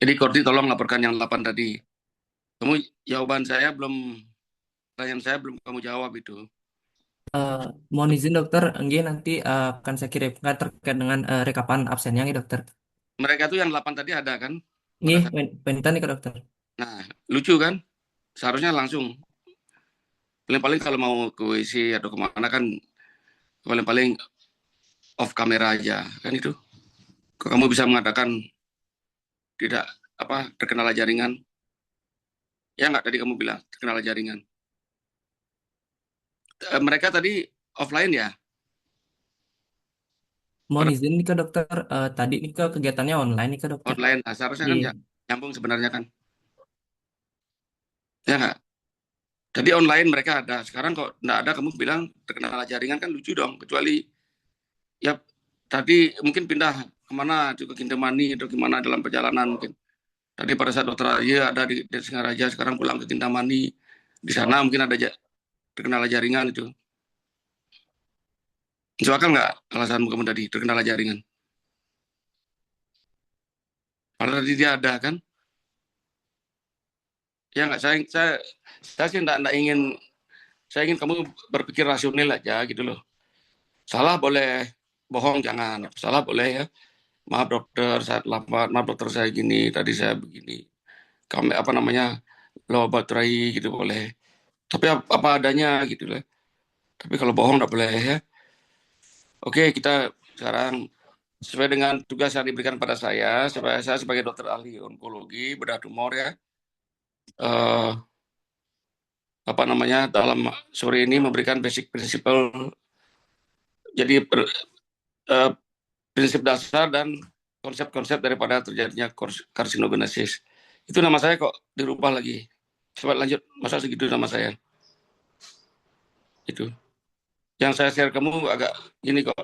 Jadi Kordi tolong laporkan yang 8 tadi. Kamu jawaban saya belum, pertanyaan saya belum kamu jawab itu. Eh, Mohon izin dokter, enggak nanti akan saya kirimkan terkait dengan rekapan absennya nih dokter. Mereka tuh yang 8 tadi ada kan? Pada Nih, saat, penita nih ke dokter. nah, lucu kan? Seharusnya langsung. Paling-paling kalau mau ke WC atau kemana kan, paling-paling off kamera aja kan itu. Kok kamu bisa mengatakan tidak apa terkendala jaringan? Ya nggak tadi kamu bilang terkendala jaringan. Mereka tadi offline ya, Mohon pada izin nih ke dokter, tadi nih ke kegiatannya online nih ke dokter. online. Nah, seharusnya kan Iya. ya nyambung sebenarnya kan. Ya nggak? Tadi online mereka ada. Sekarang kok nggak ada, kamu bilang terkendala jaringan kan lucu dong. Kecuali ya tadi mungkin pindah kemana, ke Kintamani atau gimana dalam perjalanan mungkin. Tadi pada saat dokter Alia ada di Singaraja, sekarang pulang ke Kintamani. Di sana mungkin ada terkendala jaringan itu. Masuk akal nggak alasanmu kamu tadi terkendala jaringan? Padahal tadi dia ada kan? Ya nggak, saya sih nggak ingin, saya ingin kamu berpikir rasional aja gitu loh. Salah boleh, bohong jangan. Salah boleh ya. Maaf dokter, saya lambat. Maaf dokter saya gini, tadi saya begini. Kami apa namanya, low baterai gitu boleh. Tapi apa adanya gitu loh. Tapi kalau bohong nggak boleh ya. Oke, kita sekarang sesuai dengan tugas yang diberikan pada saya sebagai dokter ahli onkologi bedah tumor ya. eh, apa namanya, dalam sore ini memberikan basic principle, jadi eh, prinsip dasar dan konsep-konsep daripada terjadinya karsinogenesis. Itu nama saya kok dirubah lagi. Coba lanjut, masa segitu nama saya itu. Yang saya share kamu agak gini kok.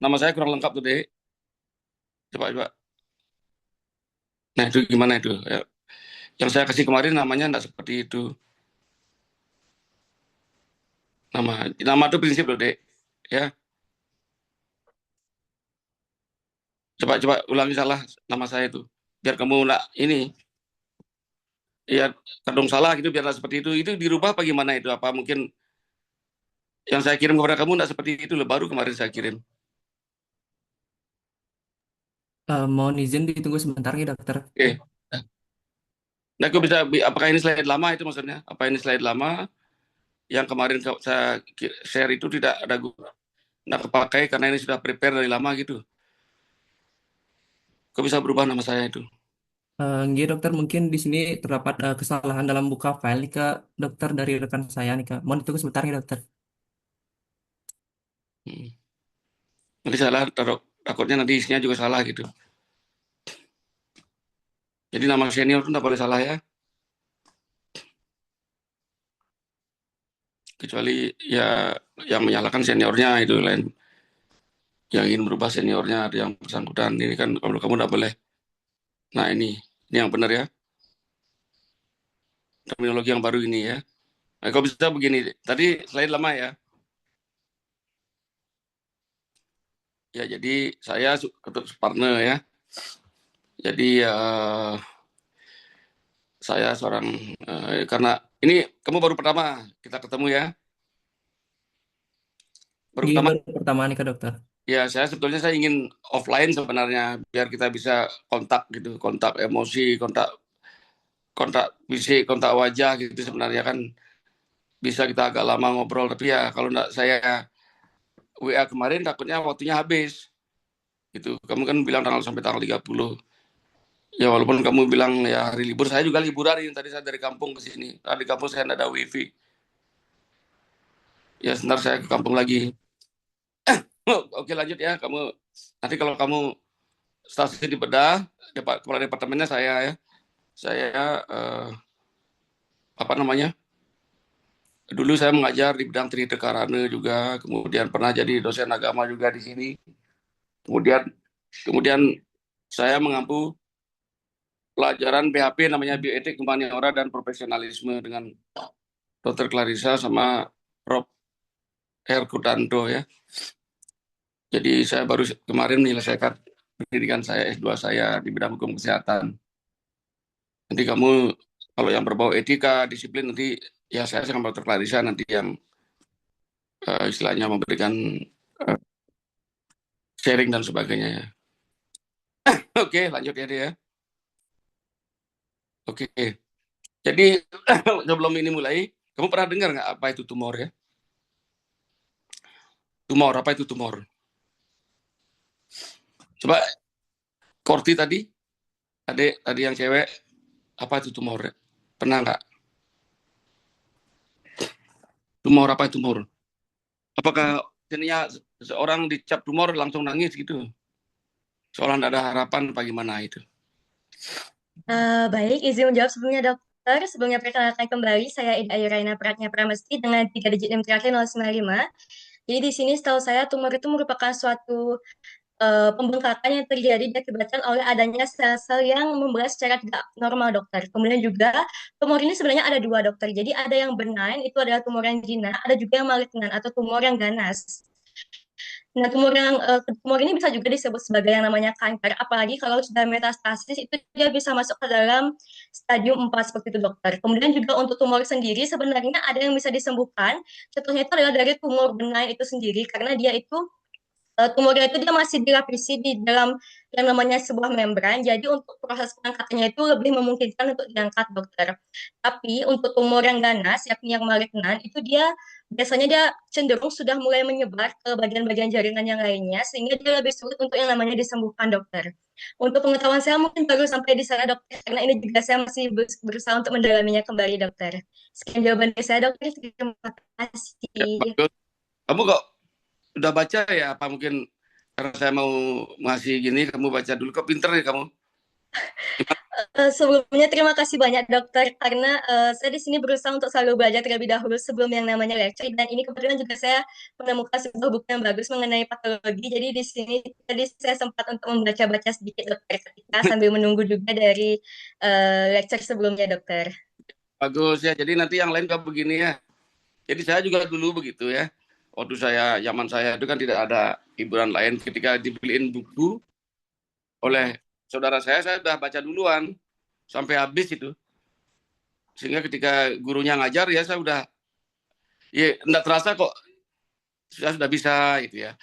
Nama saya kurang lengkap tuh deh. Coba coba. Nah itu gimana itu? Ya. Yang saya kasih kemarin namanya enggak seperti itu. Nama itu prinsip loh dek. Ya, coba coba ulangi salah nama saya itu. Biar kamu enggak ini, ya kadung salah gitu biar enggak seperti itu. Itu dirubah apa gimana itu? Apa mungkin yang saya kirim kepada kamu enggak seperti itu loh, baru kemarin saya kirim. Mohon izin ditunggu sebentar nih dokter. Oke. Nah, aku bisa, apakah ini slide lama itu maksudnya? Apa ini slide lama yang kemarin saya share itu tidak ada guna, nggak kepakai karena ini sudah prepare dari lama gitu. Kok bisa berubah nama saya itu? Nggih dokter, mungkin di sini terdapat kesalahan dalam buka file nih ke dokter dari rekan saya nih kak. Mohon ditunggu sebentar nih dokter. Hmm. Nanti salah, taruh, takutnya nanti isinya juga salah gitu. Jadi nama senior itu nggak boleh salah ya, kecuali ya yang menyalahkan seniornya itu lain. Yang ingin berubah seniornya ada yang bersangkutan. Ini kan kalau kamu nggak boleh. Nah ini yang benar ya, terminologi yang baru ini ya. Nah, kok bisa begini? Tadi slide lama ya. Ya jadi saya ketua partner ya. Jadi saya seorang, karena ini kamu baru pertama kita ketemu ya, baru Nggih pertama. baru pertama nih kak dokter. Ya saya sebetulnya saya ingin offline sebenarnya biar kita bisa kontak gitu, kontak emosi, kontak kontak fisik, kontak wajah gitu sebenarnya kan bisa kita agak lama ngobrol. Tapi ya kalau enggak saya WA kemarin takutnya waktunya habis gitu. Kamu kan bilang tanggal sampai tanggal 30. Ya walaupun kamu bilang ya hari libur, saya juga liburan ini. Tadi saya dari kampung ke sini. Tadi di kampung saya enggak ada wifi. Ya sebentar saya ke kampung lagi. Oh, oke lanjut ya. Nanti kalau kamu stasiun di bedah, kepala departemennya saya ya. Saya apa namanya? Dulu saya mengajar di bidang Trite Karane juga, kemudian pernah jadi dosen agama juga di sini. Kemudian kemudian saya mengampu pelajaran BHP namanya bioetik humaniora dan profesionalisme dengan Dr. Clarissa sama Prof. Herkutanto ya. Jadi saya baru kemarin menyelesaikan. pendidikan saya, S2 saya di bidang hukum kesehatan. Nanti kamu kalau yang berbau etika, disiplin nanti ya saya sama Dr. Clarissa nanti yang istilahnya memberikan uh, sharing dan sebagainya ya. Oke, lanjut ya dia. Oke. Jadi sebelum ini mulai, kamu pernah dengar nggak apa itu tumor ya? Tumor, apa itu tumor? Coba Korti tadi, adik tadi yang cewek, apa itu tumor ya? Pernah nggak? Tumor apa itu tumor? Apakah jadinya seorang dicap tumor langsung nangis gitu? Seolah tidak ada harapan bagaimana itu? Baik, izin menjawab sebelumnya dokter. Sebelumnya perkenalkan kembali, saya Ida Ayu Raina Pratnya Pramesti dengan 3 digit NIM terakhir 095. Jadi di sini setahu saya tumor itu merupakan suatu pembengkakan yang terjadi diakibatkan oleh adanya sel-sel yang memberat secara tidak normal dokter. Kemudian juga tumor ini sebenarnya ada dua dokter. Jadi ada yang benign, itu adalah tumor yang jinak, ada juga yang malignan atau tumor yang ganas. Nah, tumor ini bisa juga disebut sebagai yang namanya kanker, apalagi kalau sudah metastasis itu dia bisa masuk ke dalam stadium 4 seperti itu dokter. Kemudian juga untuk tumor sendiri sebenarnya ada yang bisa disembuhkan. Contohnya itu adalah dari tumor benang itu sendiri karena dia itu tumornya itu dia masih dilapisi di dalam yang namanya sebuah membran. Jadi untuk proses pengangkatannya itu lebih memungkinkan untuk diangkat dokter. Tapi untuk tumor yang ganas, yakni yang malignan, itu dia biasanya dia cenderung sudah mulai menyebar ke bagian-bagian jaringan yang lainnya, sehingga dia lebih sulit untuk yang namanya disembuhkan dokter. Untuk pengetahuan saya mungkin baru sampai di sana dokter, karena ini juga saya masih berusaha untuk mendalaminya kembali dokter. Sekian jawaban dari saya dokter, terima Ya, kasih. bagus. Kamu kok udah baca ya? Apa mungkin karena saya mau ngasih gini, kamu baca dulu. Kok pinter ya kamu? Sebelumnya terima kasih banyak dokter karena saya di sini berusaha untuk selalu belajar terlebih dahulu sebelum yang namanya lecture dan ini kebetulan juga saya menemukan sebuah buku yang bagus mengenai patologi. Jadi di sini tadi saya sempat untuk membaca-baca sedikit dokter ketika sambil menunggu juga dari lecture sebelumnya dokter. Bagus ya. Jadi nanti yang lain kayak begini ya. Jadi saya juga dulu begitu ya. Waktu zaman saya itu kan tidak ada hiburan lain. Ketika dibeliin buku oleh saudara saya sudah baca duluan sampai habis itu. Sehingga ketika gurunya ngajar ya saya udah, ya enggak terasa kok saya sudah bisa gitu ya.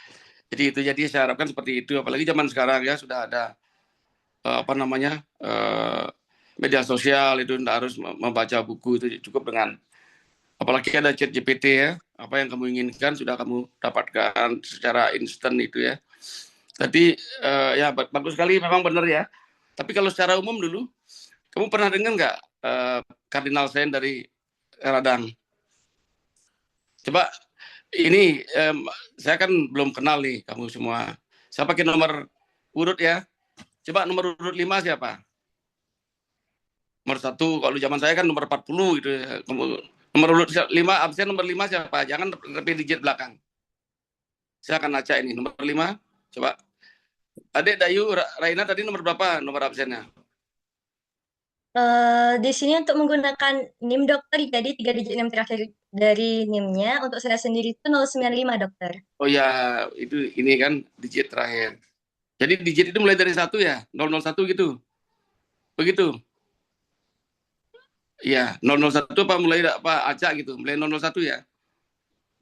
Jadi saya harapkan seperti itu. Apalagi zaman sekarang ya sudah ada apa namanya media sosial itu tidak harus membaca buku itu cukup dengan apalagi ada chat GPT ya, apa yang kamu inginkan sudah kamu dapatkan secara instan itu ya. Tadi ya bagus sekali memang benar ya. Tapi kalau secara umum dulu, kamu pernah dengar nggak Cardinal Sin dari Radang? Coba ini saya kan belum kenal nih kamu semua. Saya pakai nomor urut ya. Coba nomor urut 5 siapa? Nomor 1, kalau zaman saya kan nomor 40 gitu ya. Nomor urut 5, absen nomor 5 siapa? Jangan lebih digit belakang. Saya akan acak ini. Nomor 5, coba. Adik Dayu, Raina tadi nomor berapa nomor absennya? Di sini untuk menggunakan NIM dokter, jadi 3 digit NIM terakhir dari NIM-nya. Untuk saya sendiri itu 095 dokter. Oh ya, itu ini kan digit terakhir. Jadi digit itu mulai dari 1 ya? 001 gitu? Begitu? Iya, 001 apa mulai apa acak gitu? Mulai 001 ya?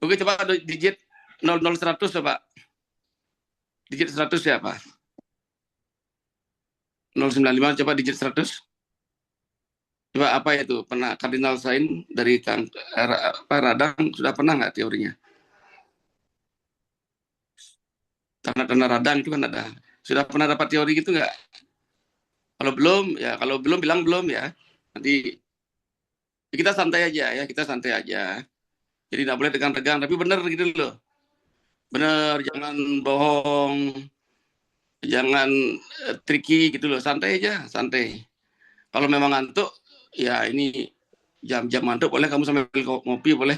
Oke, coba digit 00100 coba. Digit 100 ya, Pak? 095 coba digit 100. Coba apa itu? Pernah cardinal sign dari radang sudah pernah nggak teorinya? Tanda-tanda radang itu kan ada. Sudah pernah dapat teori gitu nggak? Kalau belum bilang belum ya. Nanti kita santai aja ya, kita santai aja. Jadi nggak boleh tegang-tegang, tapi benar gitu loh. Benar, jangan bohong, jangan tricky gitu loh. Santai aja, santai. Kalau memang ngantuk, ya ini jam-jam ngantuk boleh kamu sambil ngopi boleh.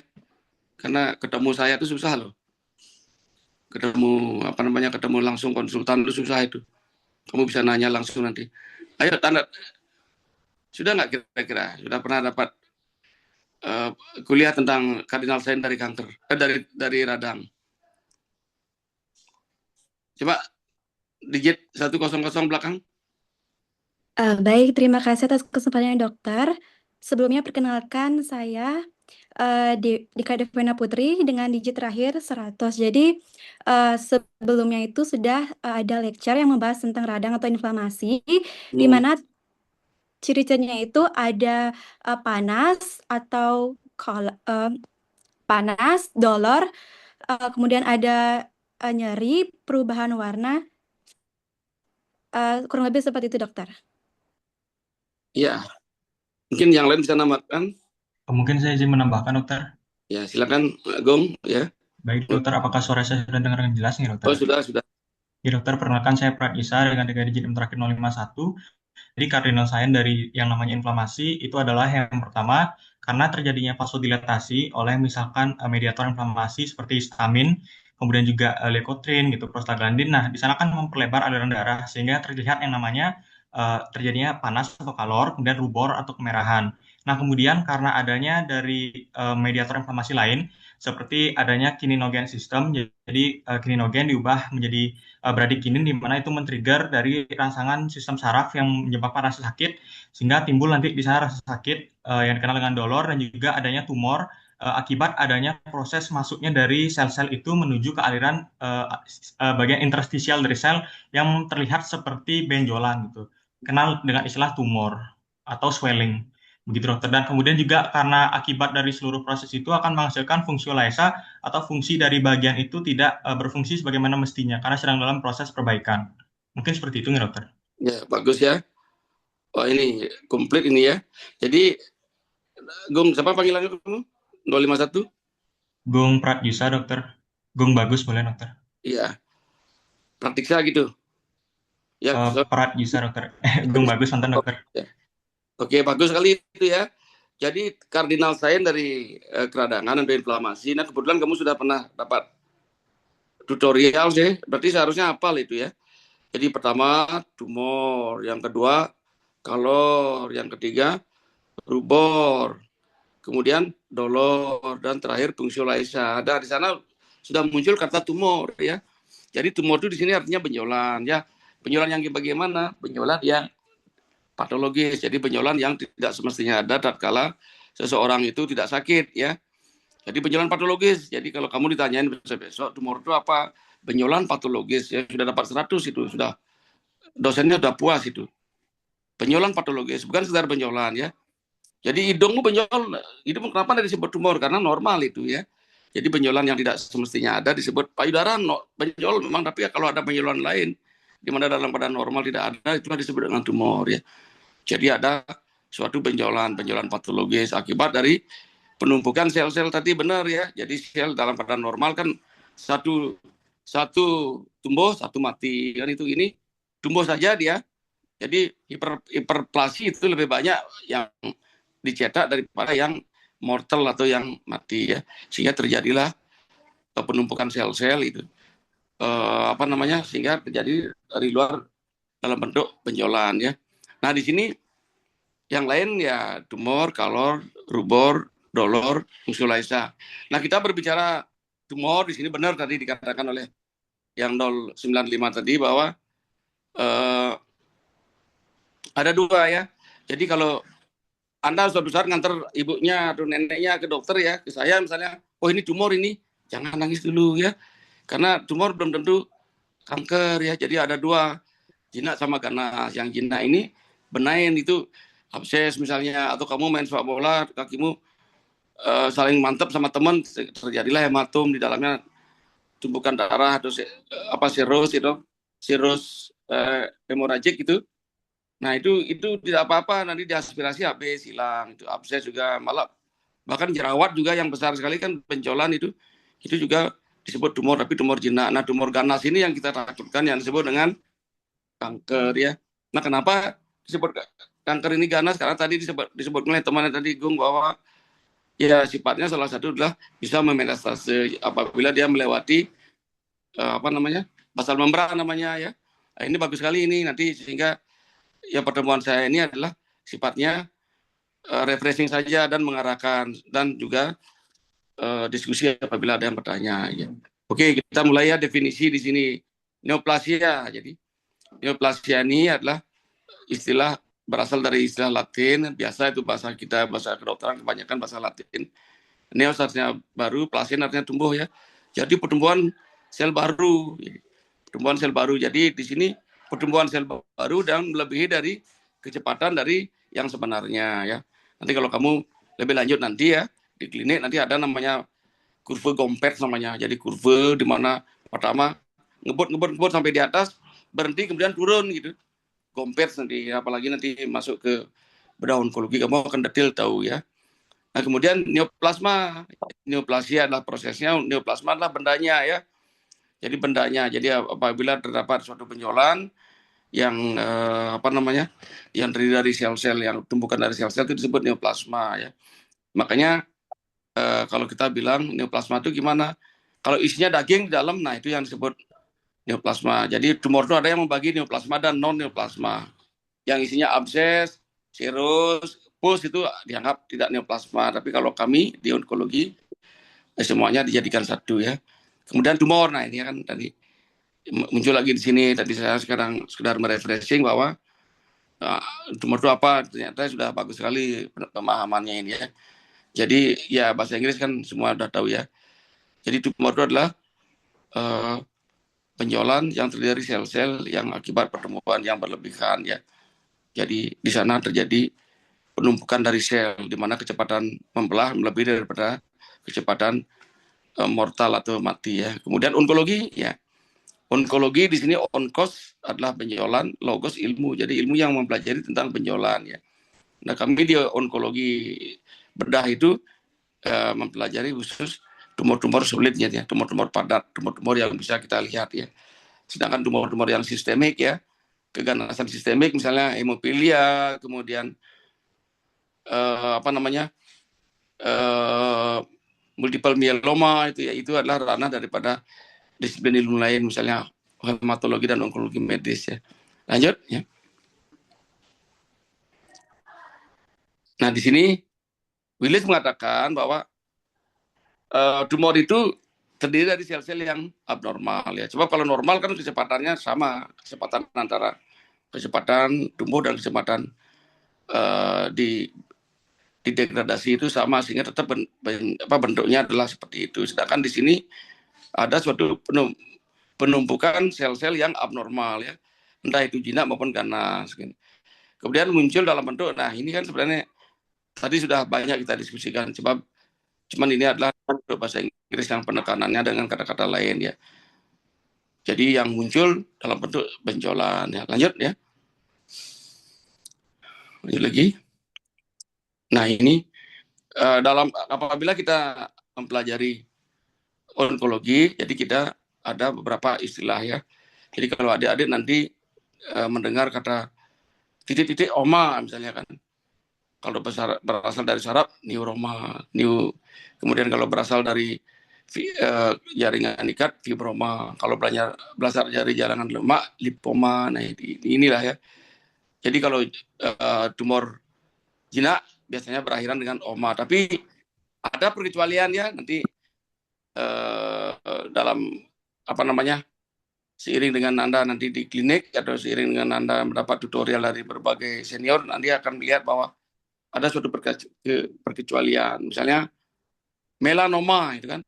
Karena ketemu saya itu susah loh. Ketemu langsung konsultan itu susah itu. Kamu bisa nanya langsung nanti. Ayo tanda, sudah nggak kira-kira? Sudah pernah dapat uh, kuliah tentang cardinal sign dari kanker, dari radang? Coba digit 100 belakang. Baik, terima kasih atas kesempatannya dokter. Sebelumnya perkenalkan saya Dika Devena Putri dengan digit terakhir 100. Jadi sebelumnya itu sudah ada lecture yang membahas tentang radang atau inflamasi, di mana ciri-cirinya itu ada panas atau panas, dolor, kemudian ada nyeri, perubahan warna, kurang lebih seperti itu dokter. Ya, mungkin yang lain bisa nambahkan. Mungkin saya izin menambahkan dokter. Ya, silakan Gong. Ya. Baik dokter, apakah suara saya sudah dengar dengan jelas nih dokter? Oh, sudah. Ya dokter, perkenalkan saya Pratisa dengan digit terakhir 051. Jadi kardinal sign dari yang namanya inflamasi itu adalah yang pertama karena terjadinya vasodilatasi oleh misalkan mediator inflamasi seperti histamin, kemudian juga leukotrin gitu, prostaglandin. Nah, di sana kan memperlebar aliran darah sehingga terlihat yang namanya terjadinya panas atau kalor, kemudian rubor atau kemerahan. Nah, kemudian karena adanya dari mediator inflamasi lain seperti adanya kininogen sistem, jadi kininogen diubah menjadi bradikinin di mana itu men-trigger dari rangsangan sistem saraf yang menyebabkan rasa sakit sehingga timbul nanti di sana rasa sakit yang dikenal dengan dolor dan juga adanya tumor akibat adanya proses masuknya dari sel-sel itu menuju ke aliran bagian interstisial dari sel yang terlihat seperti benjolan gitu. Kenal dengan istilah tumor atau swelling. Begitu dokter. Dan kemudian juga karena akibat dari seluruh proses itu akan menghasilkan fungsi lysa atau fungsi dari bagian itu tidak berfungsi sebagaimana mestinya karena sedang dalam proses perbaikan. Mungkin seperti itu nggak dokter? Ya, bagus ya. Oh, ini komplit ini ya. Jadi Gong, siapa panggilannya kamu? 051? Gong Pratisa dokter. Gong Bagus boleh dokter? Iya. Praktiksa gitu. Ya, Pratisa dokter. Gong Bagus mantan dokter. Ya. Oke, bagus sekali itu ya. Jadi kardinal sign dari keradangan dan inflamasi. Nah, kebetulan kamu sudah pernah dapat tutorial sih. Berarti seharusnya hafal itu ya. Jadi pertama tumor, yang kedua kalor, yang ketiga rubor, kemudian dolor, dan terakhir fungsiolysa. Ada di sana sudah muncul kata tumor ya. Jadi tumor itu di sini artinya benjolan ya. Benjolan yang bagaimana? Benjolan yang patologis. Jadi benjolan yang tidak semestinya ada tatkala seseorang itu tidak sakit ya. Jadi benjolan patologis. Jadi kalau kamu ditanyain besok tumor itu apa? Benjolan patologis ya, sudah dapat 100 itu, sudah dosennya sudah puas itu. Benjolan patologis, bukan sekedar benjolan ya. Jadi hidungmu benjol, hidung kenapa tidak disebut tumor? Karena normal itu ya. Jadi benjolan yang tidak semestinya ada disebut payudara benjol memang, tapi ya kalau ada benjolan lain di mana dalam keadaan normal tidak ada, itulah disebut dengan tumor ya. Jadi ada suatu benjolan patologis akibat dari penumpukan sel-sel tadi, benar ya. Jadi sel dalam keadaan normal kan satu tumbuh, satu mati kan, itu ini tumbuh saja dia. Jadi hiperplasi itu lebih banyak yang dicetak daripada yang mortal atau yang mati ya, sehingga terjadilah penumpukan sel-sel itu sehingga terjadi dari luar dalam bentuk benjolan ya. Nah di sini yang lain ya tumor, kalor, rubor, dolor, fungsiolysa. Nah kita berbicara tumor di sini, benar tadi dikatakan oleh yang 095 tadi bahwa ada dua ya. Jadi kalau Anda suatu saat nganter ibunya atau neneknya ke dokter ya, ke saya misalnya, oh ini tumor ini, jangan nangis dulu ya. Karena tumor belum tentu kanker ya. Jadi ada dua, jinak sama ganas. Yang jinak ini benign, itu abses misalnya, atau kamu main sepak bola, kakimu saling mantap sama teman, terjadilah hematom, di dalamnya tumpukan darah atau cirrhosis hemoragik itu. Nah itu tidak apa-apa, nanti diaspirasi habis hilang. Itu abses juga, malah bahkan jerawat juga yang besar sekali kan, benjolan itu juga disebut tumor, tapi tumor jinak. Nah tumor ganas ini yang kita takutkan, yang disebut dengan kanker ya. Nah kenapa disebut kanker ini ganas? Karena tadi disebut oleh temannya tadi Gung bahwa ya sifatnya salah satu adalah bisa memetastase apabila dia melewati basal membran namanya ya. Nah, ini bagus sekali ini nanti, sehingga ya pertemuan saya ini adalah sifatnya refreshing saja dan mengarahkan, dan juga diskusi apabila ada yang bertanya ya. Oke, kita mulai ya definisi di sini. Neoplasia. Jadi Neoplasia ini adalah istilah berasal dari istilah Latin, biasa itu bahasa kita, bahasa kedokteran kebanyakan bahasa Latin. Neo artinya baru, plasien artinya tumbuh ya. Jadi pertumbuhan sel baru. Pertumbuhan sel baru. Jadi di sini pertumbuhan sel baru dan melebihi dari kecepatan dari yang sebenarnya ya. Nanti kalau kamu lebih lanjut nanti ya di klinik nanti ada namanya kurve Gompertz namanya. Jadi kurve di mana pertama ngebut sampai di atas, berhenti kemudian turun gitu. Gompertz nanti, apalagi nanti masuk ke bedah onkologi kamu akan detail tahu ya. Nah kemudian neoplasma, neoplasia adalah prosesnya, neoplasma adalah bendanya ya. Jadi bendanya, jadi apabila terdapat suatu benjolan yang yang terdiri dari sel-sel yang tumbuhkan dari sel-sel itu disebut neoplasma ya. Makanya kalau kita bilang neoplasma itu gimana? Kalau isinya daging di dalam, nah itu yang disebut neoplasma. Jadi tumor itu ada yang membagi neoplasma dan non neoplasma. Yang isinya abses, serus, pus itu dianggap tidak neoplasma. Tapi kalau kami di onkologi semuanya dijadikan satu ya. Kemudian tumor, nah ini kan tadi muncul lagi di sini. Tadi saya sekarang sekedar merefreshing bahwa tumor itu apa? Ternyata sudah bagus sekali pemahamannya ini ya. Jadi ya bahasa Inggris kan semua sudah tahu ya. Jadi tumor itu adalah benjolan yang terdiri dari sel-sel yang akibat pertumbuhan yang berlebihan ya. Jadi di sana terjadi penumpukan dari sel di mana kecepatan membelah melebihi daripada kecepatan mortal atau mati ya. Kemudian onkologi ya. Onkologi di sini onkos adalah benjolan, logos ilmu. Jadi ilmu yang mempelajari tentang benjolan ya. Nah, kami di onkologi bedah itu mempelajari khusus tumor-tumor sulitnya ya, tumor-tumor padat, tumor-tumor yang bisa kita lihat ya. Sedangkan tumor-tumor yang sistemik ya, keganasan sistemik misalnya hemofilia, kemudian multiple myeloma itu adalah ranah daripada disiplin ilmu lain misalnya hematologi dan onkologi medis ya. Lanjut ya. Nah di sini Willis mengatakan bahwa tumor itu terdiri dari sel-sel yang abnormal ya. Coba kalau normal kan kecepatannya sama, kecepatan antara kecepatan tumbuh dan kecepatan di degradasi itu sama sehingga tetap bentuknya adalah seperti itu. Sedangkan di sini ada suatu penumpukan sel-sel yang abnormal ya, entah itu jinak maupun ganas. Kemudian muncul dalam bentuk, nah ini kan sebenarnya tadi sudah banyak kita diskusikan, cuman ini adalah bentuk bahasa Inggris yang penekanannya dengan kata-kata lain ya. Jadi yang muncul dalam bentuk benjolan ya. Lanjut ya. Lanjut lagi. Nah ini apabila kita mempelajari onkologi, jadi kita ada beberapa istilah ya. Jadi kalau adik-adik nanti mendengar kata titik-titik oma misalnya kan. Kalau berasal dari saraf neuroma, kemudian kalau berasal dari jaringan ikat fibroma, kalau berasal dari jaringan lemak lipoma. Nah inilah ya. Jadi kalau tumor jinak biasanya berakhiran dengan oma, tapi ada perkecualian ya nanti dalam seiring dengan Anda nanti di klinik atau seiring dengan Anda mendapat tutorial dari berbagai senior, nanti akan melihat bahwa ada suatu perkecualian. Misalnya melanoma itu kan.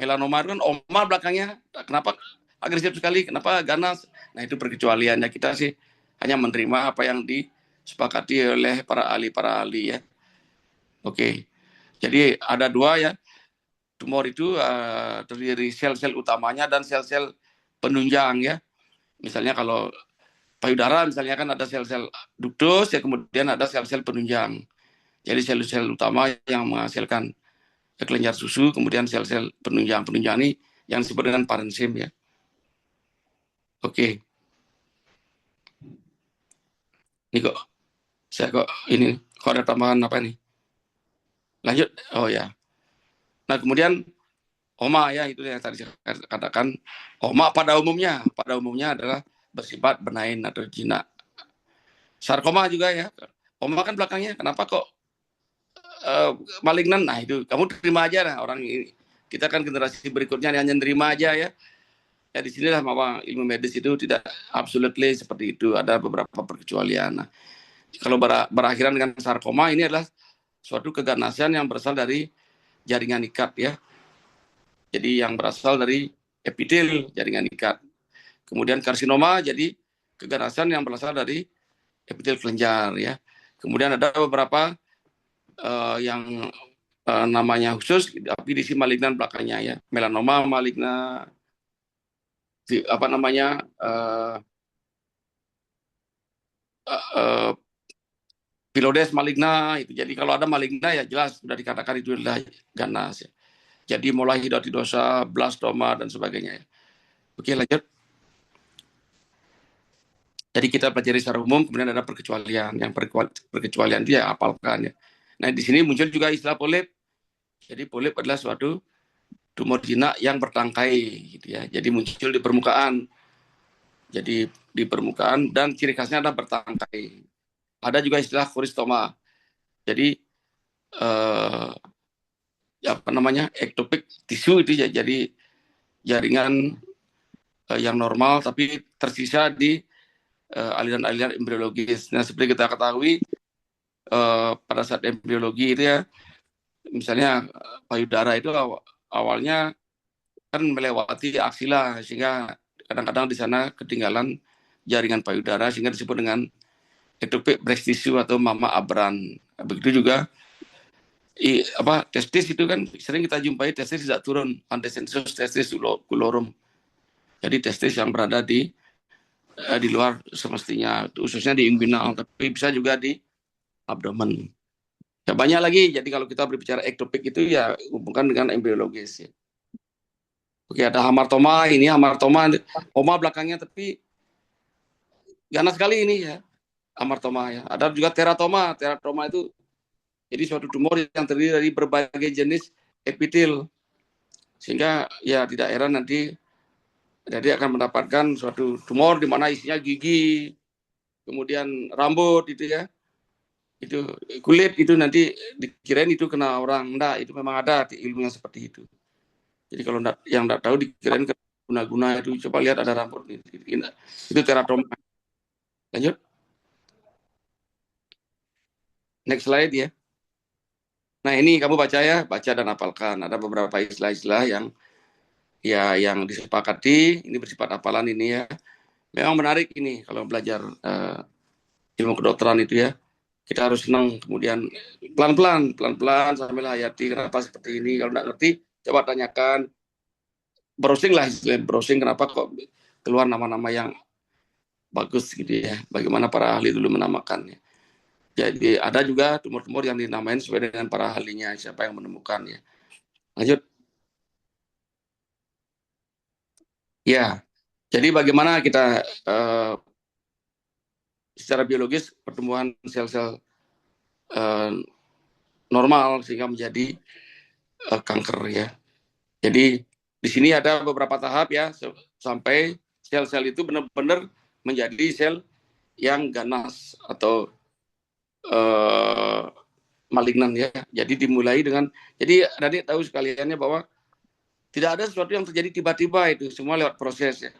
Melanoma itu kan oma belakangnya, kenapa agresif sekali, kenapa ganas. Nah itu perkecualiannya, kita sih hanya menerima apa yang disepakati oleh para ahli ya. Oke. Jadi ada dua ya. Tumor itu terdiri sel-sel utamanya dan sel-sel penunjang ya. Misalnya kalau payudara misalnya kan ada sel-sel duktus ya, kemudian ada sel-sel penunjang. Jadi sel-sel utama yang menghasilkan kelenjar susu, kemudian sel-sel penunjang ini yang disebut dengan parenkim ya. Oke. Ini kok ada tambahan apa nih? Lanjut. Oh ya. Nah kemudian oma ya, itu yang tadi saya katakan. Oma pada umumnya adalah bersifat benign atau jinak. Sarkoma juga ya. Oma kan belakangnya, kenapa kok malignan? Nah itu kamu terima aja lah, orang ini. Kita kan generasi berikutnya hanya terima aja ya. Ya di sinilah bahwa ilmu medis itu tidak absolutely seperti itu, ada beberapa perkecualian. Nah, kalau berakhiran dengan sarkoma, ini adalah suatu keganasan yang berasal dari jaringan ikat ya. Jadi yang berasal dari epitel jaringan ikat. Kemudian karsinoma jadi keganasan yang berasal dari epitel kelenjar ya. Kemudian ada beberapa yang namanya khusus, tapi di sini malignan belakangnya ya. Melanoma maligna, apa namanya pilodes maligna itu. Jadi kalau ada maligna ya jelas sudah dikatakan itu adalah ganas ya. Jadi mulai hidatidosa, blastoma dan sebagainya ya. Oke, lanjut. Jadi kita pelajari secara umum, kemudian ada perkecualian. Yang perkecualian itu ya hafalkan ya. Nah di sini muncul juga istilah polip. Jadi polip adalah suatu tumor jinak yang bertangkai gitu ya. Jadi muncul di permukaan. Jadi di permukaan dan ciri khasnya adalah bertangkai. Ada juga istilah koristoma. Jadi apa namanya ektopik tisu itu ya, jadi jaringan yang normal tapi tersisa di aliran-aliran embriologis. Nah seperti kita ketahui pada saat embriologi itu ya, misalnya payudara itu awalnya kan melewati aksila sehingga kadang-kadang di sana ketinggalan jaringan payudara sehingga disebut dengan ektopik breast tissue atau mama aberrant. Begitu juga testis itu kan sering kita jumpai testis tidak turun, antesensus testis culorum. Jadi testis yang berada di luar semestinya, khususnya di inguinal, tapi bisa juga di abdomen. Ya banyak lagi. Jadi kalau kita berbicara ektopik itu ya hubungkan dengan embriologis ya. Oke, ada hamartoma. Ini hamartoma, oma belakangnya tapi ganas sekali ini ya, hamartoma ya. Ada juga teratoma. Teratoma itu jadi suatu tumor yang terdiri dari berbagai jenis epitel. Sehingga ya tidak heran nanti jadi akan mendapatkan suatu tumor di mana isinya gigi, kemudian rambut itu ya. Itu kulit itu nanti dikirain itu kena orang. Enggak, itu memang ada di ilmunya seperti itu. Jadi kalau yang enggak tahu dikirain guna-guna itu, coba lihat ada rambut itu teratoma. Lanjut. Next slide ya. Nah ini kamu baca ya, baca dan hafalkan. Ada beberapa istilah-istilah yang disepakati, ini bersifat hafalan ini ya. Memang menarik ini kalau belajar ilmu kedokteran itu ya. Kita harus senang, kemudian pelan-pelan sambil hayati kenapa seperti ini. Kalau nggak ngerti, coba tanyakan. Browsing lah, browsing kenapa kok keluar nama-nama yang bagus gitu ya. Bagaimana para ahli dulu menamakannya. Jadi ada juga tumor-tumor yang dinamain sesuai dengan para ahlinya, siapa yang menemukannya. Lanjut. Ya, jadi bagaimana kita secara biologis pertumbuhan sel-sel normal sehingga menjadi kanker ya. Jadi di sini ada beberapa tahap ya sampai sel-sel itu benar-benar menjadi sel yang ganas atau malignan ya. Jadi dimulai dengan, jadi adik tahu sekaliannya bahwa tidak ada sesuatu yang terjadi tiba-tiba, itu semua lewat proses ya.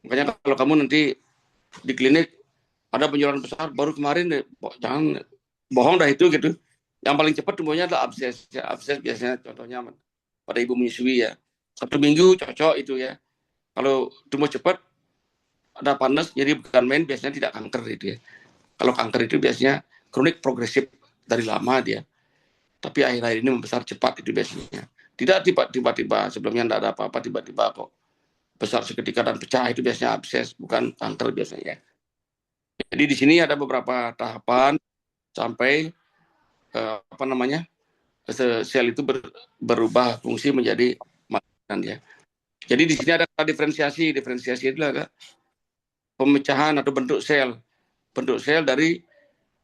Makanya kalau kamu nanti di klinik ada penjualan besar baru kemarin, jangan bohong dah itu gitu. Yang paling cepat tumbuhnya adalah abses ya. Abses biasanya contohnya pada ibu menyusui ya, 1 minggu cocok itu ya. Kalau tumbuh cepat ada panas, jadi bukan main, biasanya tidak kanker itu ya. Kalau kanker itu biasanya kronik progresif dari lama dia, tapi akhir-akhir ini membesar cepat itu biasanya. Tidak tiba-tiba sebelumnya tidak ada apa-apa, tiba-tiba kok besar seketika dan pecah, itu biasanya abses, bukan kanker biasanya. Jadi di sini ada beberapa tahapan sampai sel itu berubah fungsi menjadi malignan ya. Jadi di sini ada diferensiasi itu adalah pemecahan atau bentuk sel dari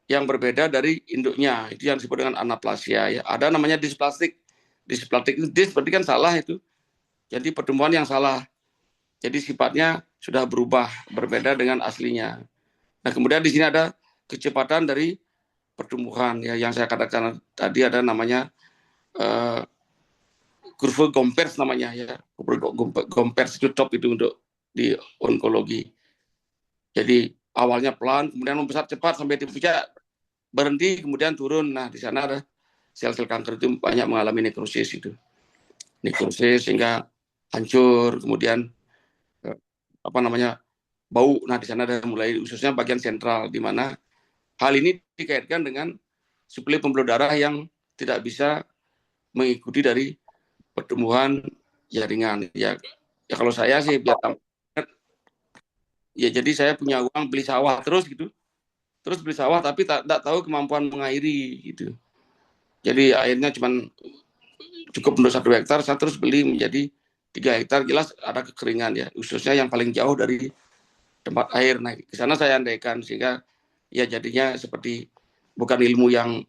yang berbeda dari induknya, itu yang disebut dengan anaplasia ya. Ada namanya displastik itu berarti kan salah itu. Jadi pertumbuhan yang salah. Jadi sifatnya sudah berubah, berbeda dengan aslinya. Nah, kemudian di sini ada kecepatan dari pertumbuhan ya, yang saya katakan tadi ada namanya kurva Gompers namanya ya. Gompers itu top itu untuk di onkologi. Jadi awalnya pelan, kemudian membesar cepat sampai di puncak, berhenti, kemudian turun. Nah, di sana ada sel-sel kanker itu banyak mengalami nekrosis itu. Nekrosis sehingga hancur, kemudian bau. Nah, di sana ada mulai khususnya bagian sentral, di mana hal ini dikaitkan dengan suplai pembuluh darah yang tidak bisa mengikuti dari pertumbuhan jaringan. Ya kalau saya sih biar ya jadi saya punya uang beli sawah terus gitu. Terus beli sawah tapi tak tahu kemampuan mengairi gitu. Jadi airnya cuma cukup untuk 1 hektar, saya terus beli menjadi 3 hektar, jelas ada kekeringan ya, khususnya yang paling jauh dari tempat air. Nah, ke sana saya andaikan sehingga ya jadinya seperti bukan ilmu yang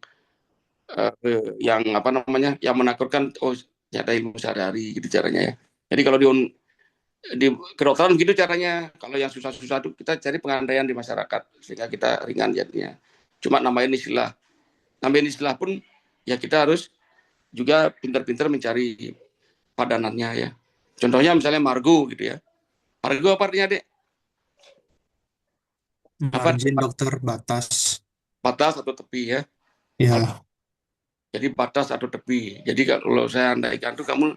yang menakutkan. Oh, ternyata ilmu sehari-hari gitu caranya ya. Jadi kalau di kedokteran begitu caranya. Kalau yang susah-susah itu kita cari pengandaian di masyarakat sehingga kita ringan jadinya. Cuma nambahin istilah pun ya kita harus juga pintar-pintar mencari padanannya ya. Contohnya misalnya margo gitu ya. Margo apa artinya, Dek? Apa? Margin dokter, batas. Batas atau tepi ya. Ya, Jadi batas atau tepi. Jadi kalau saya andaikan tuh kamu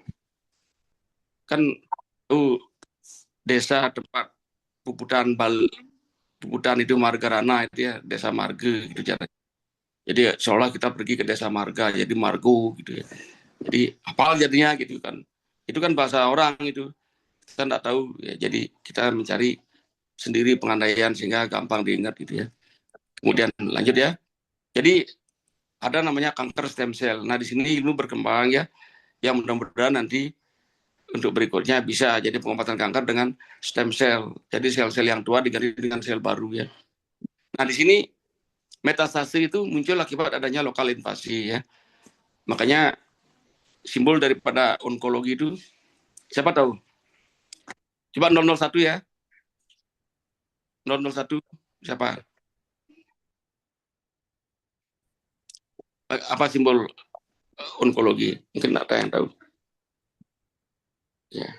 kan desa tempat puputan itu Margarana itu ya, desa Marga gitu caranya. Jadi seolah kita pergi ke desa Marga, jadi Margo gitu ya. Jadi hafal jadinya gitu kan. Itu kan bahasa orang itu. Kita nggak tahu ya. Jadi kita mencari sendiri pengandaian sehingga gampang diingat gitu ya. Kemudian lanjut ya. Jadi ada namanya kanker stem cell. Nah, di sini ilmu berkembang ya. Yang mudah-mudahan nanti untuk berikutnya bisa jadi pengobatan kanker dengan stem cell. Jadi sel-sel yang tua diganti dengan sel baru ya. Nah, di sini metastase itu muncul akibat adanya lokal invasi ya. Makanya simbol daripada onkologi itu siapa tahu? Coba 001 ya. 001 siapa? Apa simbol onkologi? Mungkin ada yang tahu. Ya.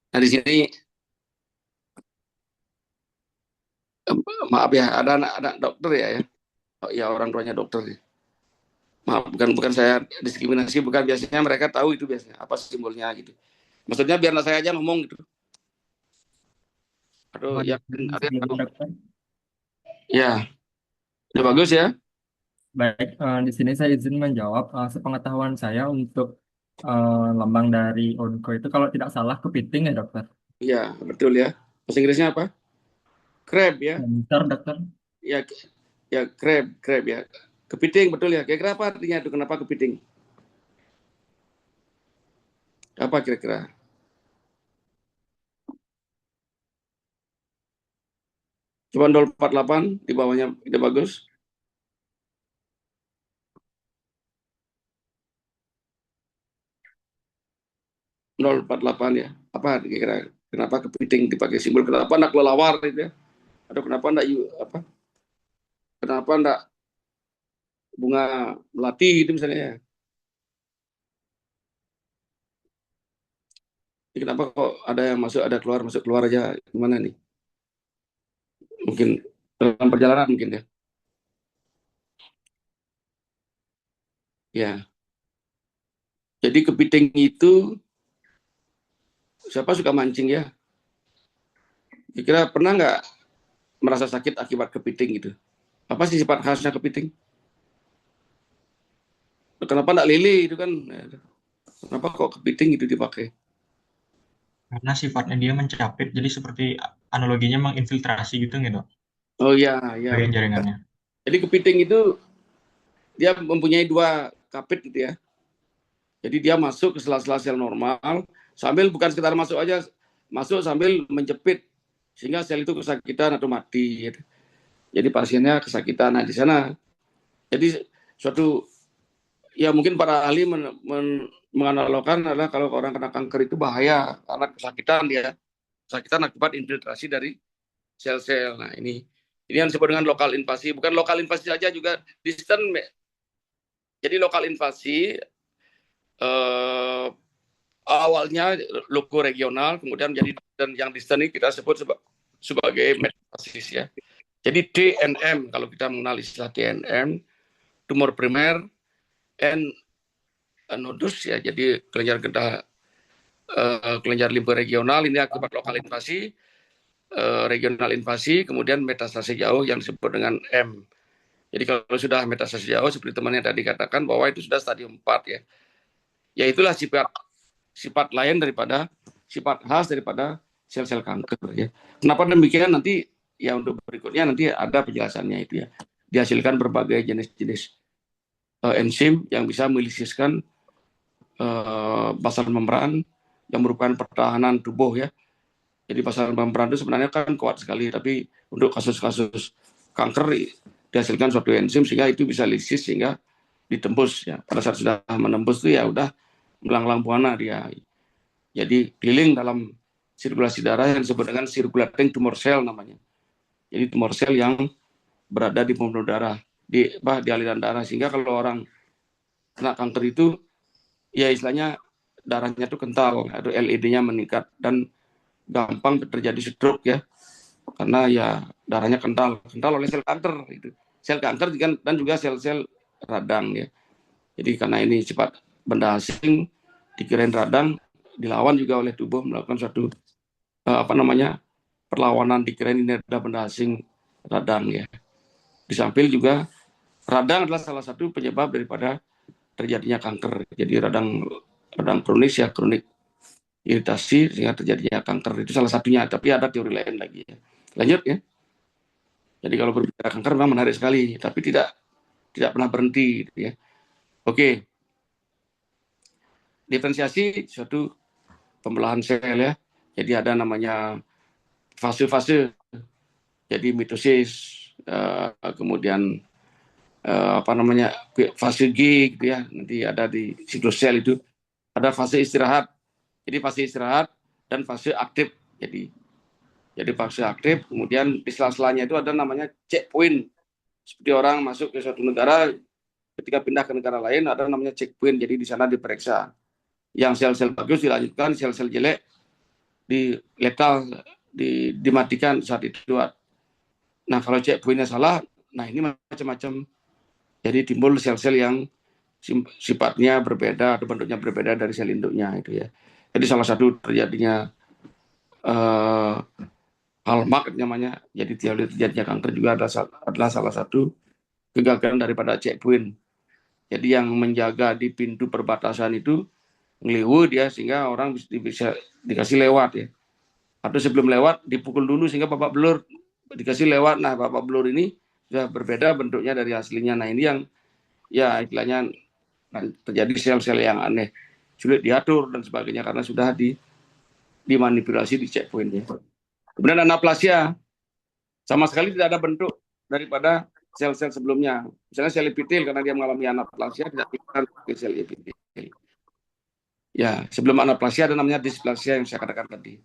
Nah, di sini maaf ya, ada anak dokter ya. Oh, ya, orang tuanya dokter ya. Maaf, bukan saya diskriminasi, bukan, biasanya mereka tahu itu biasanya apa simbolnya gitu. Maksudnya biarlah saya aja ngomong gitu. Aduh, ya, ada yang tahu. Ya, udah bagus ya. Baik, di sini saya izin menjawab. Sepengetahuan saya untuk lambang dari onko itu kalau tidak salah kepiting ya dokter. Iya, betul ya. Bahasa Inggrisnya apa? Crab ya. Bentar dokter. Ya crab ya. Kepiting betul ya. Kira-kira apa artinya itu? Kenapa kepiting? Apa kira-kira? Coba 048 di bawahnya tidak bagus. Nol 48 ya. Apa kira-kira? Kenapa kepiting dipakai simbol? Kenapa enggak kelelawar itu ya? Atau kenapa enggak apa? Kenapa enggak bunga melati gitu misalnya ya? Jadi kenapa kok ada yang masuk, ada keluar, masuk keluar aja? Gimana nih? Mungkin dalam perjalanan mungkin ya. Ya. Jadi kepiting itu siapa suka mancing ya? Kira-kira pernah nggak merasa sakit akibat kepiting gitu? Apa sih sifat khasnya kepiting? Kenapa nggak lele itu kan? Kenapa kok kepiting itu dipakai? Karena sifatnya dia mencapit, jadi seperti analoginya menginfiltrasi gitu gitu, Oh iya, bagian jaringannya. Jadi kepiting itu dia mempunyai 2 kapit gitu ya. Jadi dia masuk ke sela-sela sel normal, sambil bukan sekedar masuk aja, masuk sambil menjepit sehingga sel itu kesakitan atau mati. Gitu. Jadi pasiennya kesakitan. Nah, di sana jadi suatu ya mungkin para ahli menganalogkan adalah kalau orang kena kanker itu bahaya karena kesakitan akibat infiltrasi dari sel-sel. Nah, ini yang disebut dengan lokal invasi. Bukan lokal invasi saja, juga distant Jadi lokal invasi awalnya loko regional, kemudian menjadi dan yang distan ini kita sebut sebagai metastasis ya. Jadi DNM, kalau kita mengenal istilah DNM, tumor primer and nodus ya, jadi kelenjar limfu regional ini akibat lokal invasi, regional invasi, kemudian metastase jauh yang disebut dengan M. Jadi kalau sudah metastase jauh, seperti temannya tadi katakan bahwa itu sudah stadium 4 ya. Ya itulah sifat lain daripada, sifat khas daripada sel-sel kanker ya. Kenapa demikian nanti ya untuk berikutnya nanti ada penjelasannya itu ya. Dihasilkan berbagai jenis-jenis enzim yang bisa melisiskan basal membran yang merupakan pertahanan tubuh ya. Jadi basal membran itu sebenarnya kan kuat sekali, tapi untuk kasus-kasus kanker dihasilkan suatu enzim sehingga itu bisa lisis sehingga ditembus ya. Pada saat sudah menembus itu ya udah melanglang buana dia. Jadi keliling dalam sirkulasi darah yang disebut dengan circulating tumor cell namanya. Jadi tumor sel yang berada di pembuluh darah, di aliran darah, sehingga kalau orang kena kanker itu ya istilahnya darahnya itu kental atau LED-nya meningkat dan gampang terjadi stroke ya, karena ya darahnya kental oleh sel kanker itu, sel kanker dan juga sel-sel radang ya. Jadi karena ini sifat benda asing dikirain radang, dilawan juga oleh tubuh melakukan suatu perlawanan, dikirain ini adalah benda asing radang ya. Di samping juga radang adalah salah satu penyebab daripada terjadinya kanker. Jadi radang kronis ya, kronik iritasi sehingga terjadinya kanker, itu salah satunya, tapi ada teori lain lagi ya. Lanjut ya. Jadi kalau berbicara kanker memang menarik sekali, tapi tidak pernah berhenti ya. Oke. Diferensiasi suatu pembelahan sel ya. Jadi ada namanya fase-fase. Jadi mitosis, kemudian fase G gitu ya. Nanti ada di siklus sel itu ada fase istirahat. Jadi fase istirahat dan fase aktif. Jadi fase aktif, kemudian di sela-selanya itu ada namanya checkpoint. Seperti orang masuk ke suatu negara, ketika pindah ke negara lain ada namanya checkpoint. Jadi di sana diperiksa. Yang sel-sel bagus dilanjutkan, sel-sel jelek dimatikan saat itu. Nah kalau checkpointnya salah, nah ini macam-macam. Jadi timbul sel-sel yang sifatnya berbeda atau bentuknya berbeda dari sel induknya itu ya. Jadi salah satu terjadinya hallmark namanya. Jadi terjadinya kanker juga adalah salah satu kegagalan daripada checkpoint. Jadi yang menjaga di pintu perbatasan itu ngeliwu dia sehingga orang bisa dikasih lewat ya. Atau sebelum lewat dipukul dulu sehingga babak belur dikasih lewat. Nah babak belur ini sudah berbeda bentuknya dari aslinya. Nah ini yang ya istilahnya terjadi sel-sel yang aneh, sulit diatur dan sebagainya karena sudah dimanipulasi di checkpointnya. Kemudian anaplasia, sama sekali tidak ada bentuk daripada sel-sel sebelumnya. Misalnya sel epitel karena dia mengalami anaplasia tidak kelihatan sebagai sel epitel. Ya, sebelum anaplasia ada namanya displasia yang saya katakan tadi.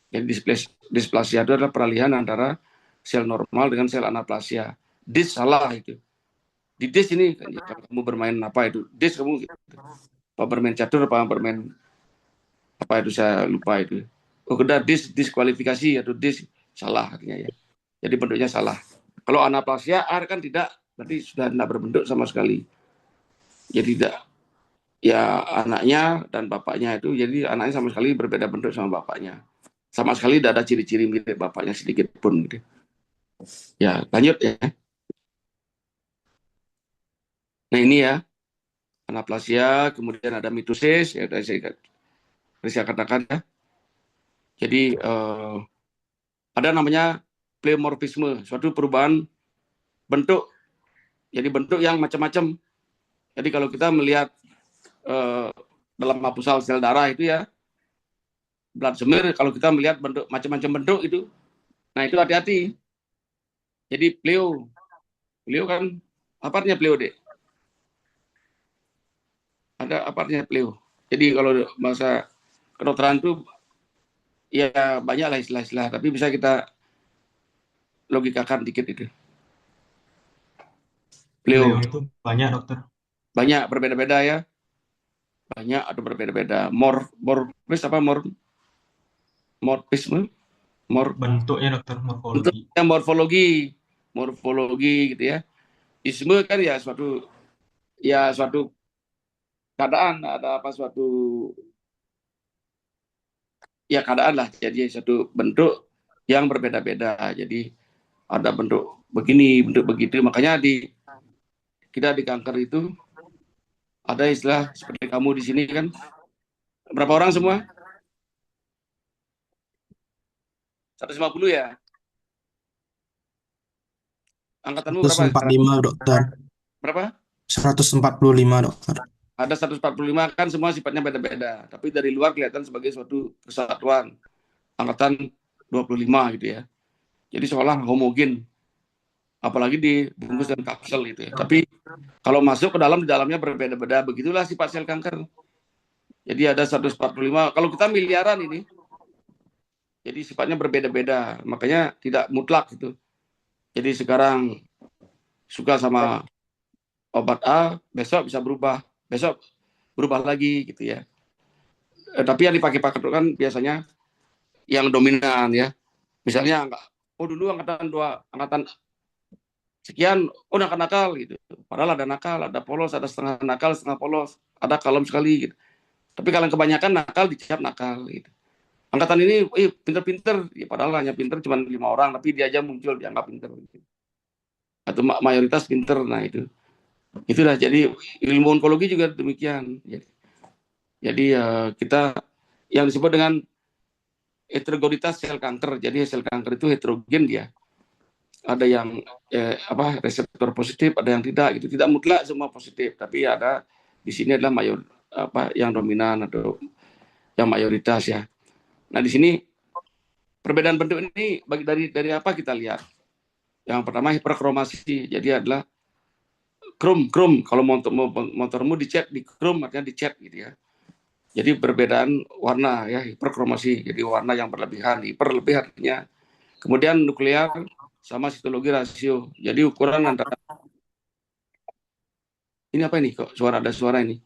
Jadi displasia itu adalah peralihan antara sel normal dengan sel anaplasia. Dis salah itu. Di dis ini kalau kamu bermain apa itu? Dis kamu gitu. Apa bermain catur apa bermain apa itu saya lupa itu. Oh, udah diskualifikasi atau dis salah artinya ya. Jadi bentuknya salah. Kalau anaplasia R kan tidak, berarti sudah tidak berbentuk sama sekali. Jadi tidak ya anaknya dan bapaknya itu, jadi anaknya sama sekali berbeda bentuk sama bapaknya. Sama sekali tidak ada ciri-ciri mirip bapaknya sedikit pun gitu. Ya, lanjut ya. Nah ini ya, anaplasia, kemudian ada mitosis, ya saya katakan ya. Jadi ada namanya pleomorfisme, suatu perubahan bentuk. Jadi bentuk yang macam-macam. Jadi kalau kita melihat dalam mapusal sel darah itu ya, blood smear, kalau kita melihat bentuk macam-macam bentuk itu, nah itu hati-hati. Jadi pleo kan apa artinya pleo dek? Ada apa artinya pleo? Jadi kalau bahasa kedokteran itu ya banyak lah istilah-istilah, tapi bisa kita logikakan dikit itu. Pleo itu banyak dokter. banyak berbeda-beda ya, banyak atau berbeda-beda. Morfis apa morfisme, Bentuknya dokter, morfologi. bentuknya morfologi gitu ya. Isme kan ya suatu keadaan, ada apa suatu ya keadaan lah, jadi satu bentuk yang berbeda-beda. Jadi ada bentuk begini, bentuk begitu. Makanya kita di kanker itu ada istilah seperti kamu di sini kan. Berapa orang semua? 150 ya? Angkatanmu berapa? 145 dokter. Berapa? 145 dokter. Ada 145 kan, semua sifatnya beda-beda. Tapi dari luar kelihatan sebagai suatu kesatuan. Angkatan 25 gitu ya. Jadi seolah homogen. Apalagi dibungkus dengan kapsel gitu ya. Tapi kalau masuk ke dalam, di dalamnya berbeda-beda. Begitulah sifat sel kanker. Jadi ada 145. Kalau kita miliaran ini, jadi sifatnya berbeda-beda. Makanya tidak mutlak gitu. Jadi sekarang suka sama obat A, besok bisa berubah. Besok berubah lagi gitu ya. Tapi yang dipakai-pakai kan biasanya yang dominan ya. Misalnya dulu angkatan sekian, nakal gitu. Padahal ada nakal, ada polos, ada setengah nakal, setengah polos, ada kalem sekali gitu. Tapi kalau kebanyakan nakal dicap nakal gitu. Angkatan ini pinter-pinter, ya, padahal hanya pinter cuma 5 orang, tapi dia aja muncul dianggap pinter gitu. Atau mayoritas pinter, nah itulah. Jadi ilmu onkologi juga demikian. Jadi kita yang disebut dengan heterogenitas sel kanker. Jadi sel kanker itu heterogen dia. Ada yang reseptor positif, ada yang tidak gitu. Tidak mutlak semua positif, tapi ada di sini adalah yang dominan atau yang mayoritas ya. Nah, di sini perbedaan bentuk ini dari apa kita lihat? Yang pertama hiperkromasi. Jadi adalah krom. Kalau motormu dicat di krom, artinya dicat gitu ya. Jadi perbedaan warna ya, hiperkromasi. Jadi warna yang berlebihan, hiperlebih artinya. Kemudian nuklear sama sitologi rasio. Jadi ukuran antara ini apa ini kok ada suara ini?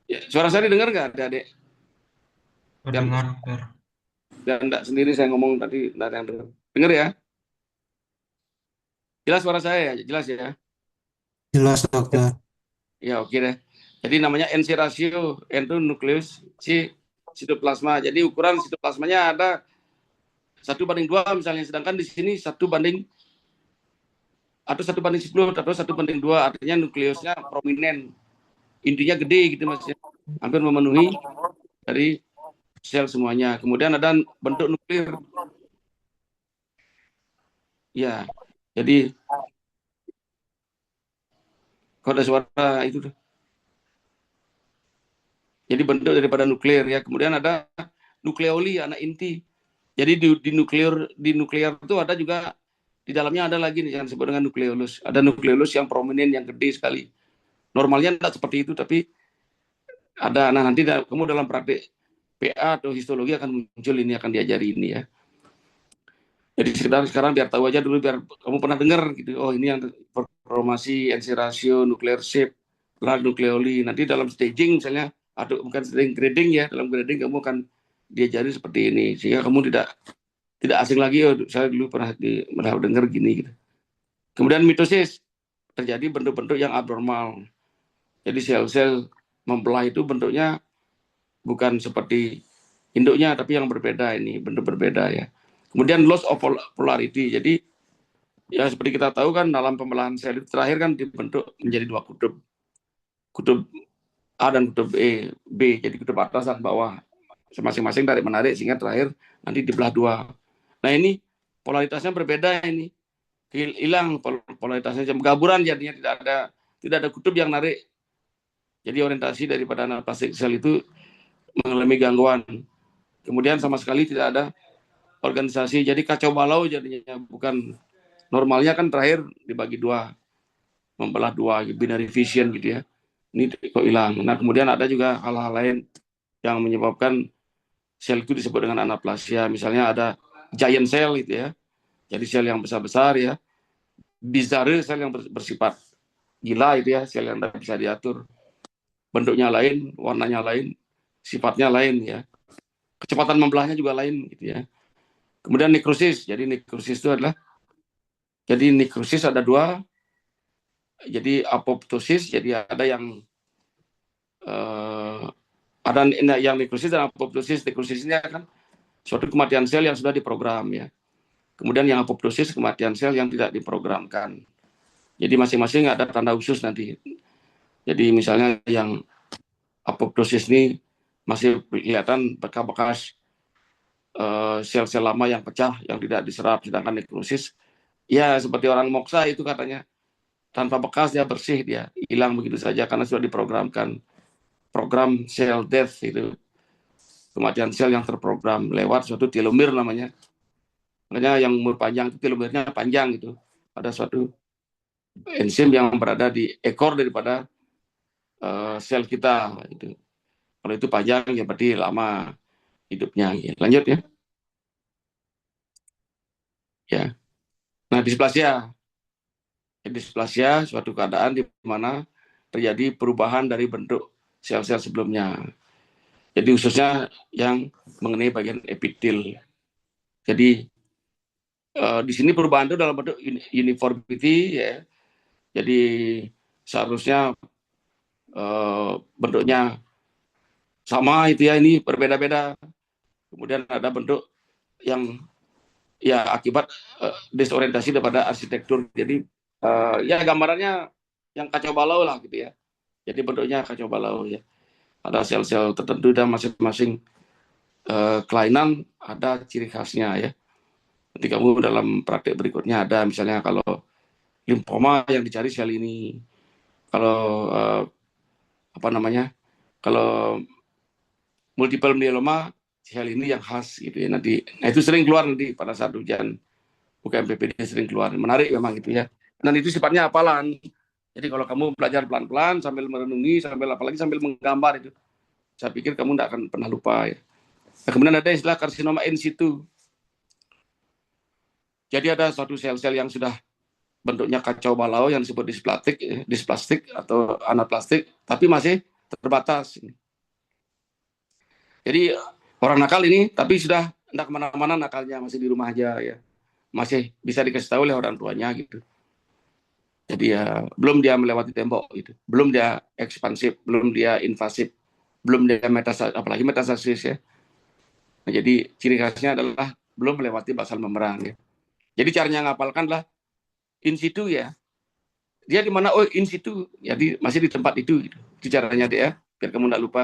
Ya, suara saya didengar nggak, Adik? Dengar. Dan enggak sendiri saya ngomong tadi, enggak ada yang dengar. Dengar ya? Jelas suara saya ya? Jelas ya? Jelas dokter. Ya oke deh. Jadi namanya NC ratio, N itu nukleus, C sitoplasma. Jadi ukuran sitoplasmanya ada 1:2 misalnya, sedangkan di sini 1:10 atau 1:10 atau 1:2, artinya nukleusnya prominent, intinya gede gitu maksudnya, hampir memenuhi dari sel semuanya. Kemudian ada bentuk nuklir. Ya, jadi kalau ada suara itu tuh. Jadi bentuk daripada nuklir ya. Kemudian ada nukleoli, anak inti. Jadi di nuklear itu ada juga, di dalamnya ada lagi nih yang disebut dengan nukleolus. Ada nukleolus yang prominent, yang gede sekali. Normalnya tidak seperti itu, tapi ada. Nah, nanti kamu dalam praktik PA atau histologi akan muncul ini, akan diajari ini ya. Jadi sekarang biar tahu aja dulu, biar kamu pernah dengar gitu. Oh, ini yang formasi NC ratio, nuclear shape, nukleoli. Nanti dalam staging misalnya, atau bukan staging, grading ya. Dalam grading kamu akan diajari seperti ini, sehingga kamu tidak asing lagi. Oh, saya dulu pernah dengar gini gitu. Kemudian mitosis, terjadi bentuk-bentuk yang abnormal. Jadi sel-sel membelah itu bentuknya bukan seperti induknya, tapi yang berbeda, ini bentuk berbeda ya. Kemudian loss of polarity. Jadi ya seperti kita tahu kan, dalam pembelahan sel itu terakhir kan dibentuk menjadi 2 kutub. Kutub A dan kutub B. Jadi kutub atas dan bawah. Masing-masing tarik menarik sehingga terakhir nanti dibelah 2. Nah, ini polaritasnya berbeda ini. Hilang polaritasnya, gaburan jadinya, tidak ada kutub yang narik. Jadi orientasi daripada anaplastik sel itu mengalami gangguan. Kemudian sama sekali tidak ada organisasi, jadi kacau balau jadinya. Bukan normalnya kan terakhir dibagi 2, membelah 2, binary fission gitu ya. Ini kok hilang. Nah, kemudian ada juga hal-hal lain yang menyebabkan sel itu disebut dengan anaplasia. Misalnya ada giant cell gitu ya. Jadi sel yang besar-besar ya. Bizarre, sel yang bersifat gila itu ya, sel yang tidak bisa diatur. Bentuknya lain, warnanya lain, sifatnya lain ya. Kecepatan membelahnya juga lain gitu ya. Kemudian nekrosis. Jadi nekrosis itu adalah, jadi nekrosis ada dua. Jadi apoptosis, jadi ada yang ada yang nekrosis dan apoptosis. Nekrosisnya kan suatu kematian sel yang sudah diprogram ya. Kemudian yang apoptosis kematian sel yang tidak diprogramkan. Jadi masing-masing ada tanda khusus nanti. Jadi misalnya yang apoptosis ini masih kelihatan bekas-bekas sel-sel lama yang pecah, yang tidak diserap. Sedangkan nekrosis, ya seperti orang moksa itu katanya, tanpa bekas dia bersih, dia hilang begitu saja karena sudah diprogramkan. Program cell death itu, kematian sel yang terprogram lewat suatu telomere namanya. Makanya yang umur panjang itu telomernya panjang gitu. Ada suatu enzim yang berada di ekor daripada sel kita itu. Kalau itu panjang ya berarti lama hidupnya. Lanjut ya. Ya. Nah, displasia suatu keadaan di mana terjadi perubahan dari bentuk sel-sel sebelumnya. Jadi khususnya yang mengenai bagian epitel. Jadi di sini perubahan itu dalam bentuk uniformity ya. Jadi seharusnya bentuknya sama itu ya, ini berbeda-beda. Kemudian ada bentuk yang ya akibat disorientasi daripada arsitektur. Jadi ya gambarannya yang kacau balau lah gitu ya. Jadi bentuknya kacau balau ya. Ada sel-sel tertentu dan masing-masing kelainan ada ciri khasnya ya. Nanti kamu dalam praktek berikutnya ada misalnya kalau limfoma yang dicari sel ini. Kalau kalau multiple myeloma sel ini yang khas gitu ya nanti. Nah itu sering keluar nanti pada saat ujian UKMPPD sering keluar. Menarik memang gitu ya. Dan itu sifatnya hafalan. Jadi kalau kamu belajar pelan-pelan sambil merenungi, apalagi sambil menggambar itu, saya pikir kamu tidak akan pernah lupa ya. Nah, kemudian ada istilah karsinoma in situ. Jadi ada suatu sel-sel yang sudah bentuknya kacau balau yang disebut displastik atau anaplastik, tapi masih terbatas. Jadi orang nakal ini, tapi sudah tidak kemana-mana nakalnya, masih di rumah aja ya, masih bisa dikasih tahu oleh orang tuanya gitu. Jadi ya belum dia melewati tembok gitu, belum dia ekspansif, belum dia invasif, belum dia metastasis, apalagi metastasis ya. Nah, jadi ciri khasnya adalah belum melewati basal membran ya. Jadi caranya ngapalkan lah in situ ya. Dia di mana? Oh, in situ. Jadi masih di tempat itu gitu. Itu caranya dia, biar kamu tidak lupa.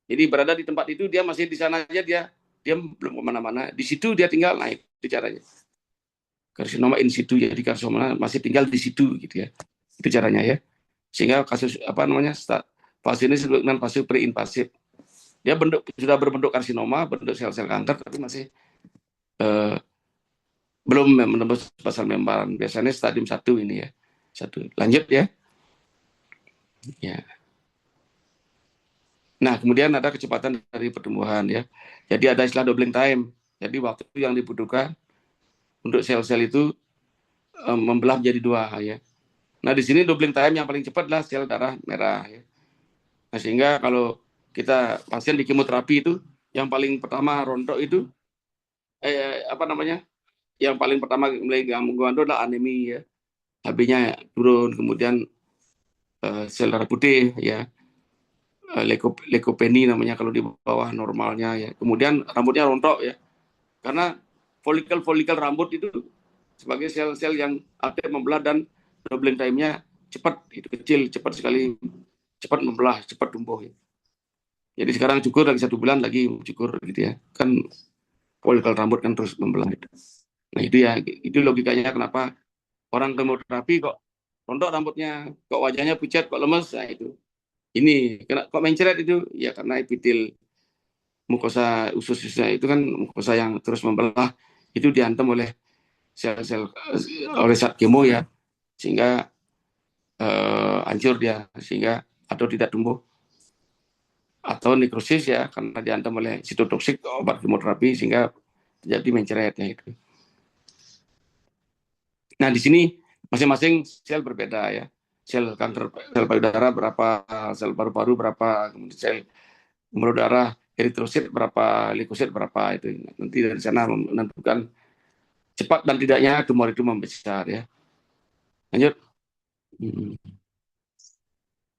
Jadi berada di tempat itu, dia masih di sana aja, dia belum kemana-mana. Di situ dia tinggal, nah itu caranya. Karsinoma in situ, jadi karsinoma masih tinggal di situ gitu ya. Itu caranya ya. Sehingga kasus fase ini disebut dengan fase pre-invasif. Dia sudah berbentuk karsinoma, bentuk sel-sel kanker, tapi masih belum menembus basal membran. Biasanya stadium 1 ini ya. 1. Lanjut ya. Ya. Nah, kemudian ada kecepatan dari pertumbuhan ya. Jadi ada istilah doubling time. Jadi waktu yang dibutuhkan untuk sel-sel itu membelah menjadi 2 ya. Nah, di sini doubling time yang paling cepat adalah sel darah merah ya. Nah, sehingga kalau kita pasien di kemoterapi itu yang paling pertama rontok itu yang paling pertama mulai gangguan itu adalah anemi ya. HB-nya turun, kemudian sel darah putih ya. Leukopenia namanya kalau di bawah normalnya ya. Kemudian rambutnya rontok ya. Karena folikel rambut itu sebagai sel-sel yang aktif membelah dan doubling time-nya cepat, itu kecil, cepat sekali, cepat membelah, cepat tumbuh ya. Jadi sekarang cukur lagi 1 bulan lagi cukur gitu ya. Kan folikel rambut kan terus membelah gitu. Nah itu ya, itu logikanya kenapa orang kemoterapi kok rontok rambutnya, kok wajahnya pucat, kok lemes, nah itu. Ini kok mencret itu ya karena epitel mukosa ususnya itu kan mukosa yang terus membelah, itu dihantam oleh sel-sel oleh zat kemo ya, sehingga hancur dia, sehingga atau tidak tumbuh, atau nekrosis ya karena dihantam oleh sitotoksik obat kemoterapi sehingga terjadi mencret ya itu. Nah di sini masing-masing sel berbeda ya. sel kanker sel payudara berapa, sel paru-paru berapa, kemudian sel pembuluh darah, eritrosit berapa, leukosit berapa, itu nanti dari sana menentukan cepat dan tidaknya tumor itu membesar ya. Lanjut.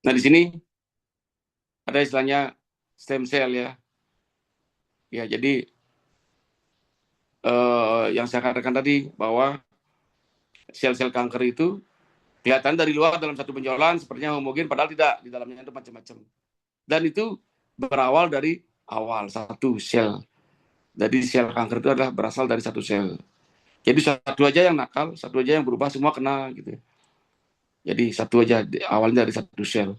Nah di sini ada istilahnya stem cell ya. Ya jadi yang saya katakan tadi bahwa sel-sel kanker itu kelihatan dari luar dalam satu benjolan sepertinya homogen, padahal tidak, di dalamnya itu macam-macam. Dan itu berawal dari awal satu sel. Jadi sel kanker itu adalah berasal dari satu sel. Jadi satu aja yang nakal, satu aja yang berubah, semua kena gitu. Jadi satu aja awalnya dari satu sel.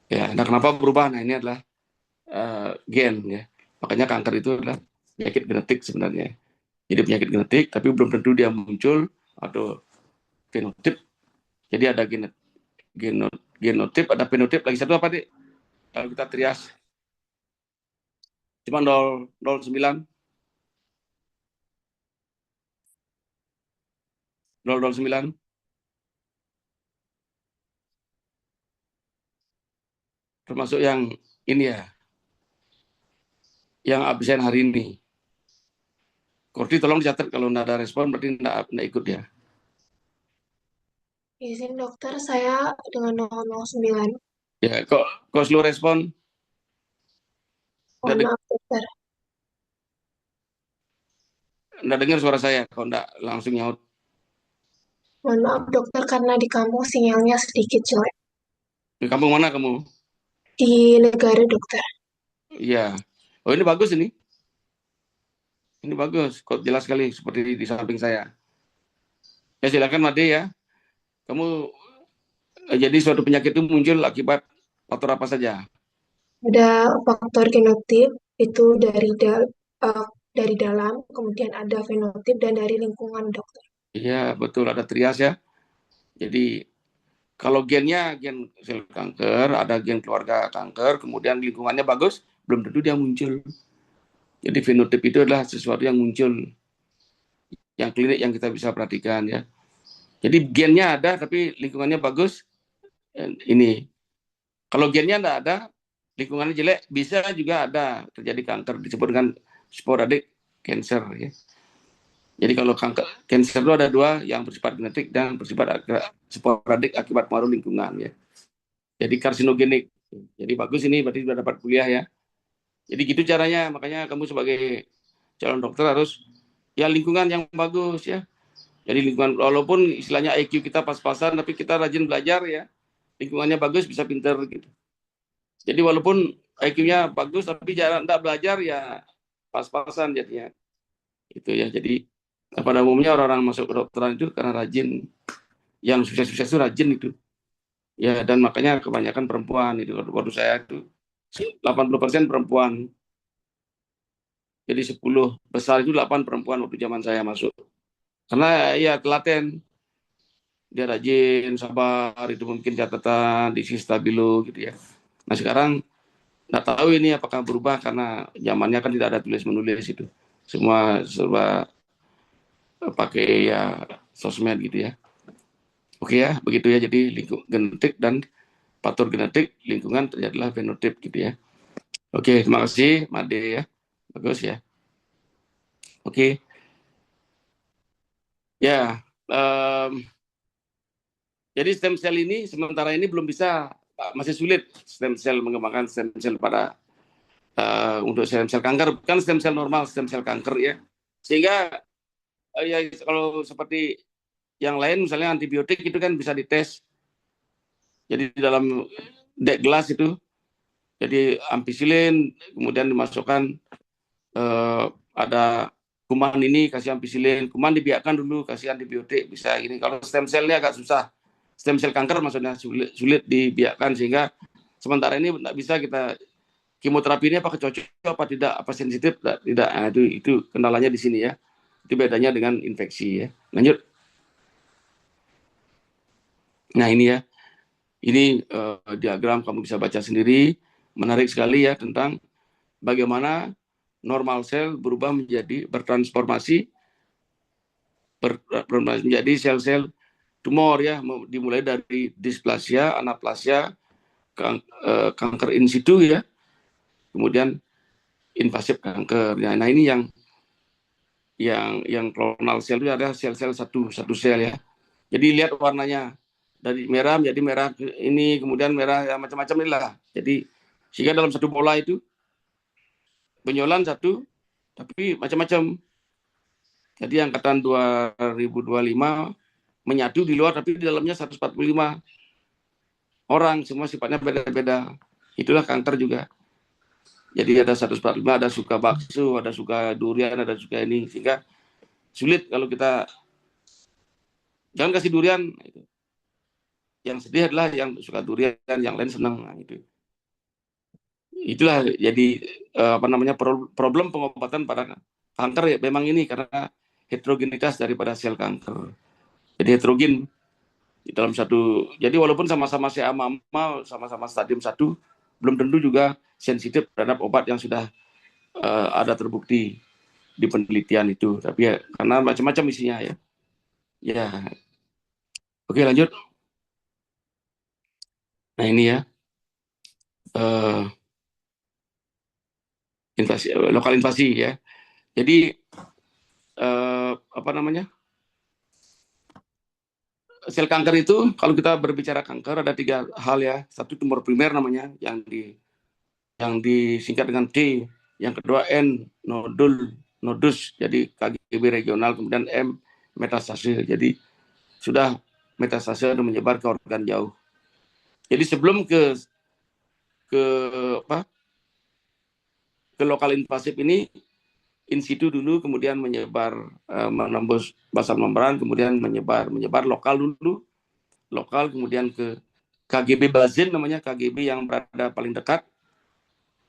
Ya, nah kenapa berubah? Nah ini adalah gen ya. Makanya kanker itu adalah penyakit genetik sebenarnya. Jadi penyakit genetik, tapi belum tentu dia muncul atau fenotip. Jadi ada genotip, ada fenotip. Lagi satu apa, Dik? Kalau kita trias. Cuma 009. 009. Termasuk yang ini ya. Yang absen hari ini. Korti tolong dicatat, kalau tidak ada respon berarti tidak ikut ya. Izin dokter, saya dengan 009. Ya, kok slow respon? Mohon maaf dokter. Nggak dengar suara saya, kalau nggak langsung nyaut. Mohon maaf dokter, karena di kampung sinyalnya sedikit jelek. Di kampung mana kamu? Di negara dokter. Iya. Oh ini bagus ini. Ini bagus, kok jelas sekali seperti di samping saya. Ya silakan Made ya. Kamu jadi suatu penyakit itu muncul akibat faktor apa saja? Ada faktor genotip, itu dari dalam, kemudian ada fenotip, dan dari lingkungan dokter. Iya betul, ada trias ya. Jadi kalau gennya gen sel kanker, ada gen keluarga kanker, kemudian lingkungannya bagus, belum tentu dia muncul. Jadi fenotip itu adalah sesuatu yang muncul, yang klinik yang kita bisa perhatikan ya. Jadi gennya ada tapi lingkungannya bagus. Ini kalau gennya tidak ada, lingkungannya jelek, bisa juga ada terjadi kanker, disebut dengan sporadic cancer ya. Jadi kalau kanker cancer itu ada dua, yang bersifat genetik dan bersifat sporadik akibat pengaruh lingkungan ya. Jadi karsinogenik. Jadi bagus ini, berarti sudah dapat kuliah ya. Jadi gitu caranya, makanya kamu sebagai calon dokter harus ya lingkungan yang bagus ya. Jadi lingkungan, walaupun istilahnya IQ kita pas-pasan, tapi kita rajin belajar ya. Lingkungannya bagus, bisa pinter gitu. Jadi walaupun IQ-nya bagus, tapi jarang tidak belajar ya pas-pasan jadinya. Itu ya, jadi pada umumnya orang-orang masuk kedokteran itu karena rajin. Yang sukses-sukses itu rajin itu. Ya, dan makanya kebanyakan perempuan itu. Waktu saya itu 80% perempuan. Jadi 10 besar itu 8 perempuan waktu zaman saya masuk. Karena ya telaten. Dia rajin, sabar, itu mungkin catatan, diisi stabilo gitu ya. Nah sekarang nggak tahu ini apakah berubah karena zamannya kan tidak ada tulis-menulis itu. Semua serba pakai ya sosmed gitu ya. Oke ya, begitu ya. Jadi genetik dan faktor genetik, lingkungan terjadilah fenotip gitu ya. Oke, terima kasih Made ya. Bagus ya. Oke. Ya, jadi stem cell ini sementara ini belum bisa, masih sulit stem cell mengembangkan stem cell pada untuk stem-sel kanker, bukan stem cell normal, stem cell kanker ya. Sehingga ya kalau seperti yang lain misalnya antibiotik itu kan bisa dites. Jadi di dalam dek gelas itu, jadi ampicillin, kemudian dimasukkan ada kuman ini kasih ampicillin, kuman dibiarkan dulu kasih antibiotik, bisa ini. Kalau stem cell-nya agak susah. Stem cell kanker maksudnya sulit dibiarkan, sehingga sementara ini tidak bisa kita kemoterapi ini apakah cocok apa tidak, apa sensitif tidak. Nah, itu kendalanya di sini ya. Itu bedanya dengan infeksi ya. Lanjut. Nah ini ya. Ini diagram kamu bisa baca sendiri, menarik sekali ya tentang bagaimana normal sel berubah menjadi bertransformasi menjadi sel-sel tumor ya, dimulai dari displasia, anaplasia, kanker in situ ya, kemudian invasif kanker. Nah ini yang klonal sel itu ada sel-sel satu sel ya. Jadi lihat warnanya dari merah menjadi merah ini, kemudian merah ya, macam-macam inilah. Jadi sehingga dalam satu bola itu benyolan satu, tapi macam-macam. Jadi angkatan 2025 menyatu di luar, tapi di dalamnya 145 orang, semua sifatnya beda-beda. Itulah kanker juga. Jadi ada 145, ada suka bakso, ada suka durian, ada suka ini, sehingga sulit kalau kita jangan kasih durian. Yang sedih adalah yang suka durian, yang lain senang. Nah, itu. Itulah jadi problem pengobatan pada kanker ya, memang ini karena heterogenitas daripada sel kanker. Jadi heterogen di dalam satu. Jadi walaupun sama-sama CA-MAMA, sama-sama stadium 1, belum tentu juga sensitif terhadap obat yang sudah ada terbukti di penelitian itu. Tapi ya karena macam-macam isinya ya. Ya. Oke, lanjut. Nah, ini ya. Lokal invasi ya. Jadi sel kanker itu, kalau kita berbicara kanker ada 3 hal ya. Satu tumor primer namanya, yang disingkat dengan D. Yang kedua N, nodus, jadi KGB regional. Kemudian M, metastase. Jadi sudah metastase dan menyebar ke organ jauh. Jadi sebelum ke lokal invasif ini, in situ dulu, kemudian menyebar, menembus basal membran, kemudian menyebar lokal dulu, kemudian ke KGB bazin namanya, KGB yang berada paling dekat.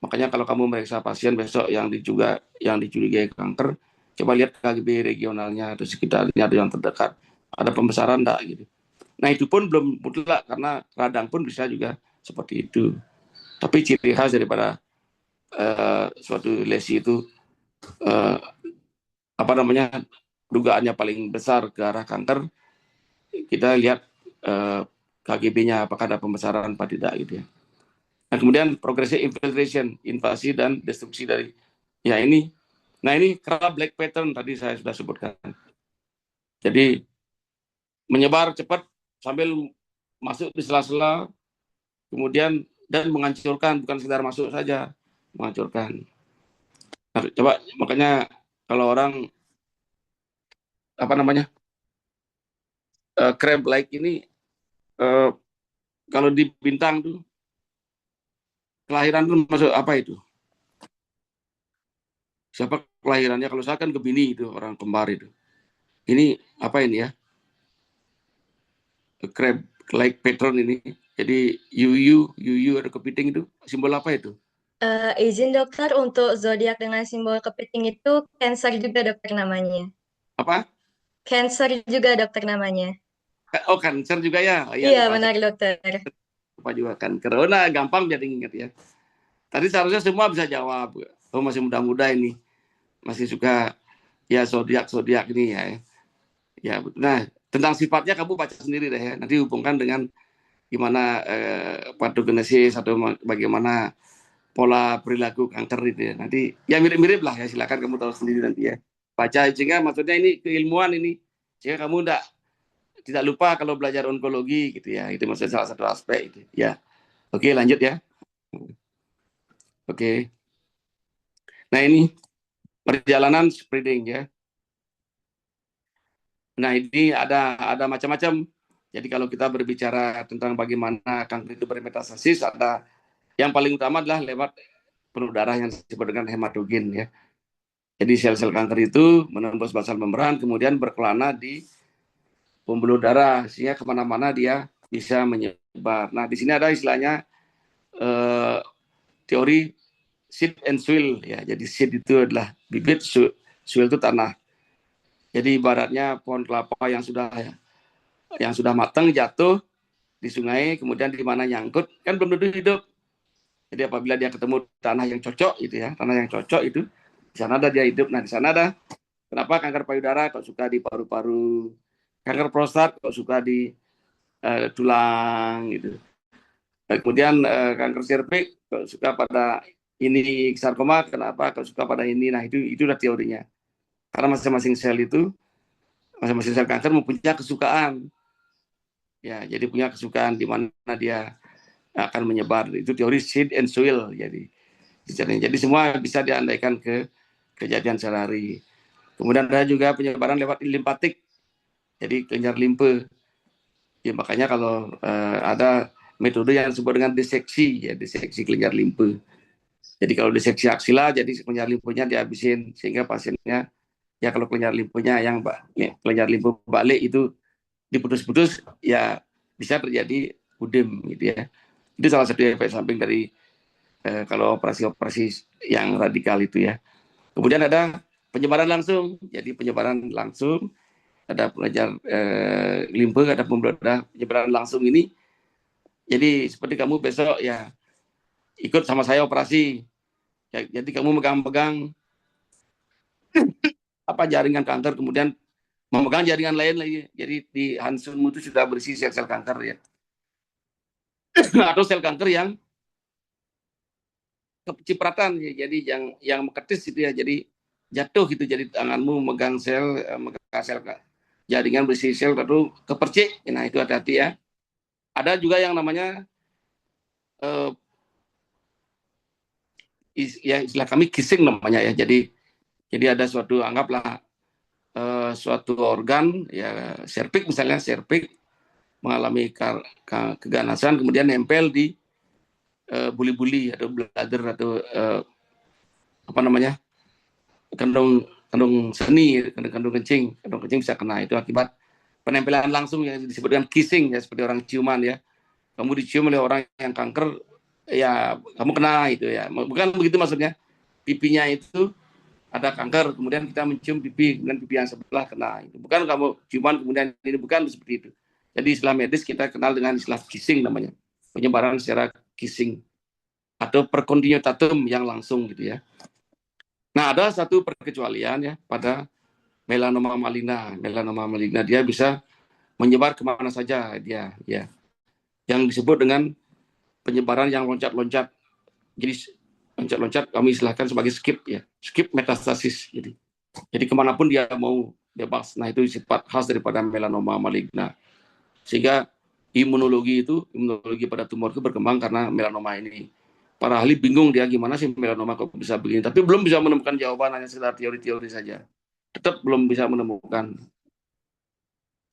Makanya kalau kamu meriksa pasien besok yang dicurigai kanker, coba lihat KGB regionalnya atau sekitarnya ada yang terdekat, ada pembesaran enggak gitu. Nah itu pun belum mutlak, karena radang pun bisa juga seperti itu. Tapi ciri khas daripada suatu lesi itu dugaannya paling besar ke arah kanker, kita lihat KGB-nya apakah ada pembesaran apa tidak gitu ya. Nah kemudian progressive infiltration, invasi dan destruksi dari ya ini. Nah ini Krabbe Black pattern tadi saya sudah sebutkan. Jadi menyebar cepat sambil masuk di sela-sela, kemudian dan menghancurkan, bukan sekedar masuk saja, menghancurkan. Nah, coba makanya kalau orang Krabbe like ini kalau di bintang tuh kelahiran tuh masuk apa itu? Siapa kelahirannya? Kalau saya kan Gemini itu, orang kembar itu. Ini apa ini ya? Krabbe like pattern ini. Jadi UU ada kepiting itu simbol apa itu? Izin dokter, untuk zodiak dengan simbol kepiting itu Cancer juga dokter namanya. Apa? Cancer juga dokter namanya. Oh, Cancer juga ya? Oh, iya benar dokter. Lupa juga Cancer. Oh, nah gampang jadi ingat ya. Tadi seharusnya semua bisa jawab. Oh, masih muda-muda ini. Masih suka ya zodiak ini ya. Ya, nah tentang sifatnya kamu baca sendiri deh ya. Nanti hubungkan dengan gimana patogenesis atau bagaimana pola perilaku kanker itu ya. Nanti ya mirip-mirip lah ya, silakan kamu tahu sendiri nanti ya. Baca, sehingga maksudnya ini keilmuan ini. Sehingga kamu tidak lupa kalau belajar onkologi gitu ya. Itu maksudnya salah satu aspek itu ya. Oke, lanjut ya. Oke. Nah, ini perjalanan spreading ya. Nah, ini ada macam-macam. Jadi kalau kita berbicara tentang bagaimana kanker itu bermetastasis, ada yang paling utama adalah lewat penuh darah yang disebut dengan hematogen ya. Jadi sel-sel kanker itu menembus basal membran, kemudian berkelana di pembuluh darah, sehingga kemana-mana dia bisa menyebar. Nah, di sini ada istilahnya teori seed and soil ya. Jadi seed itu adalah bibit, soil itu tanah. Jadi ibaratnya pohon kelapa yang sudah matang jatuh di sungai, kemudian di mana nyangkut kan belum tentu hidup. Jadi apabila dia ketemu tanah yang cocok itu ya, tanah yang cocok itu, di sana ada dia hidup. Nah, di sana ada kenapa kanker payudara kok suka di paru-paru, kanker prostat kok suka di tulang gitu. Kemudian kanker serviks kok suka pada ini, sarkoma kenapa kok suka pada ini. Nah, itu udah teorinya. Karena masing-masing sel kanker mempunyai kesukaan. Ya, jadi punya kesukaan di mana dia akan menyebar. Itu teori seed and soil. Jadi semua bisa diandaikan ke kejadian sehari-hari. Kemudian ada juga penyebaran lewat limpatik. Jadi kelenjar limpe. Ya, makanya kalau ada metode yang disebut dengan diseksi, ya diseksi kelenjar limpe. Jadi kalau diseksi aksila, jadi kelenjar limpenya dihabisin sehingga pasiennya, ya kalau kelenjar limpenya yang kelenjar limpe balik itu diputus-putus, ya bisa terjadi udem gitu ya. Itu salah satu efek samping dari kalau operasi-operasi yang radikal itu ya. Kemudian ada penyebaran langsung, jadi penyebaran langsung. Ada pengajar limpe, ada pembuluh darah penyebaran langsung ini. Jadi seperti kamu besok ya ikut sama saya operasi. Ya, jadi kamu megang-megang jaringan kanker, kemudian memegang jaringan lain lagi. Jadi di Hansenmu itu sudah berisi sel-sel kanker ya. Atau sel kanker yang kecipratan ya. Jadi yang meketis itu ya. Jadi jatuh gitu. Jadi tanganmu megang sel jaringan berisi sel lalu kepercik. Nah, itu hati-hati ya. Ada juga yang namanya istilah kami kissing namanya ya. Jadi ada suatu, anggaplah suatu organ ya, serviks misalnya, serviks mengalami keganasan kemudian nempel di buli-buli atau bladder atau kandung seni, kandung kencing bisa kena. Itu akibat penempelan langsung yang disebut dengan kissing ya, seperti orang ciuman ya. Kamu dicium oleh orang yang kanker, ya kamu kena itu ya. Bukan begitu maksudnya. Pipinya itu ada kanker, kemudian kita mencium pipi, kemudian pipi yang sebelah kena. Itu bukan kamu ciuman kemudian ini, bukan seperti itu. Jadi istilah medis kita kenal dengan istilah kissing namanya. Penyebaran secara kissing atau percontinuitatum yang langsung gitu ya. Nah, ada satu perkecualian ya pada melanoma maligna. Melanoma maligna dia bisa menyebar kemana saja dia ya. Yang disebut dengan penyebaran yang loncat-loncat. Jadi loncat-loncat kami istilahkan sebagai skip ya. Skip metastasis. Jadi kemanapun dia mau bebas. Nah, itu sifat khas daripada melanoma maligna. Sehingga imunologi pada tumor itu berkembang karena melanoma ini. Para ahli bingung dia gimana sih melanoma kok bisa begini. Tapi belum bisa menemukan jawaban, hanya sekedar teori-teori saja. Tetap belum bisa menemukan.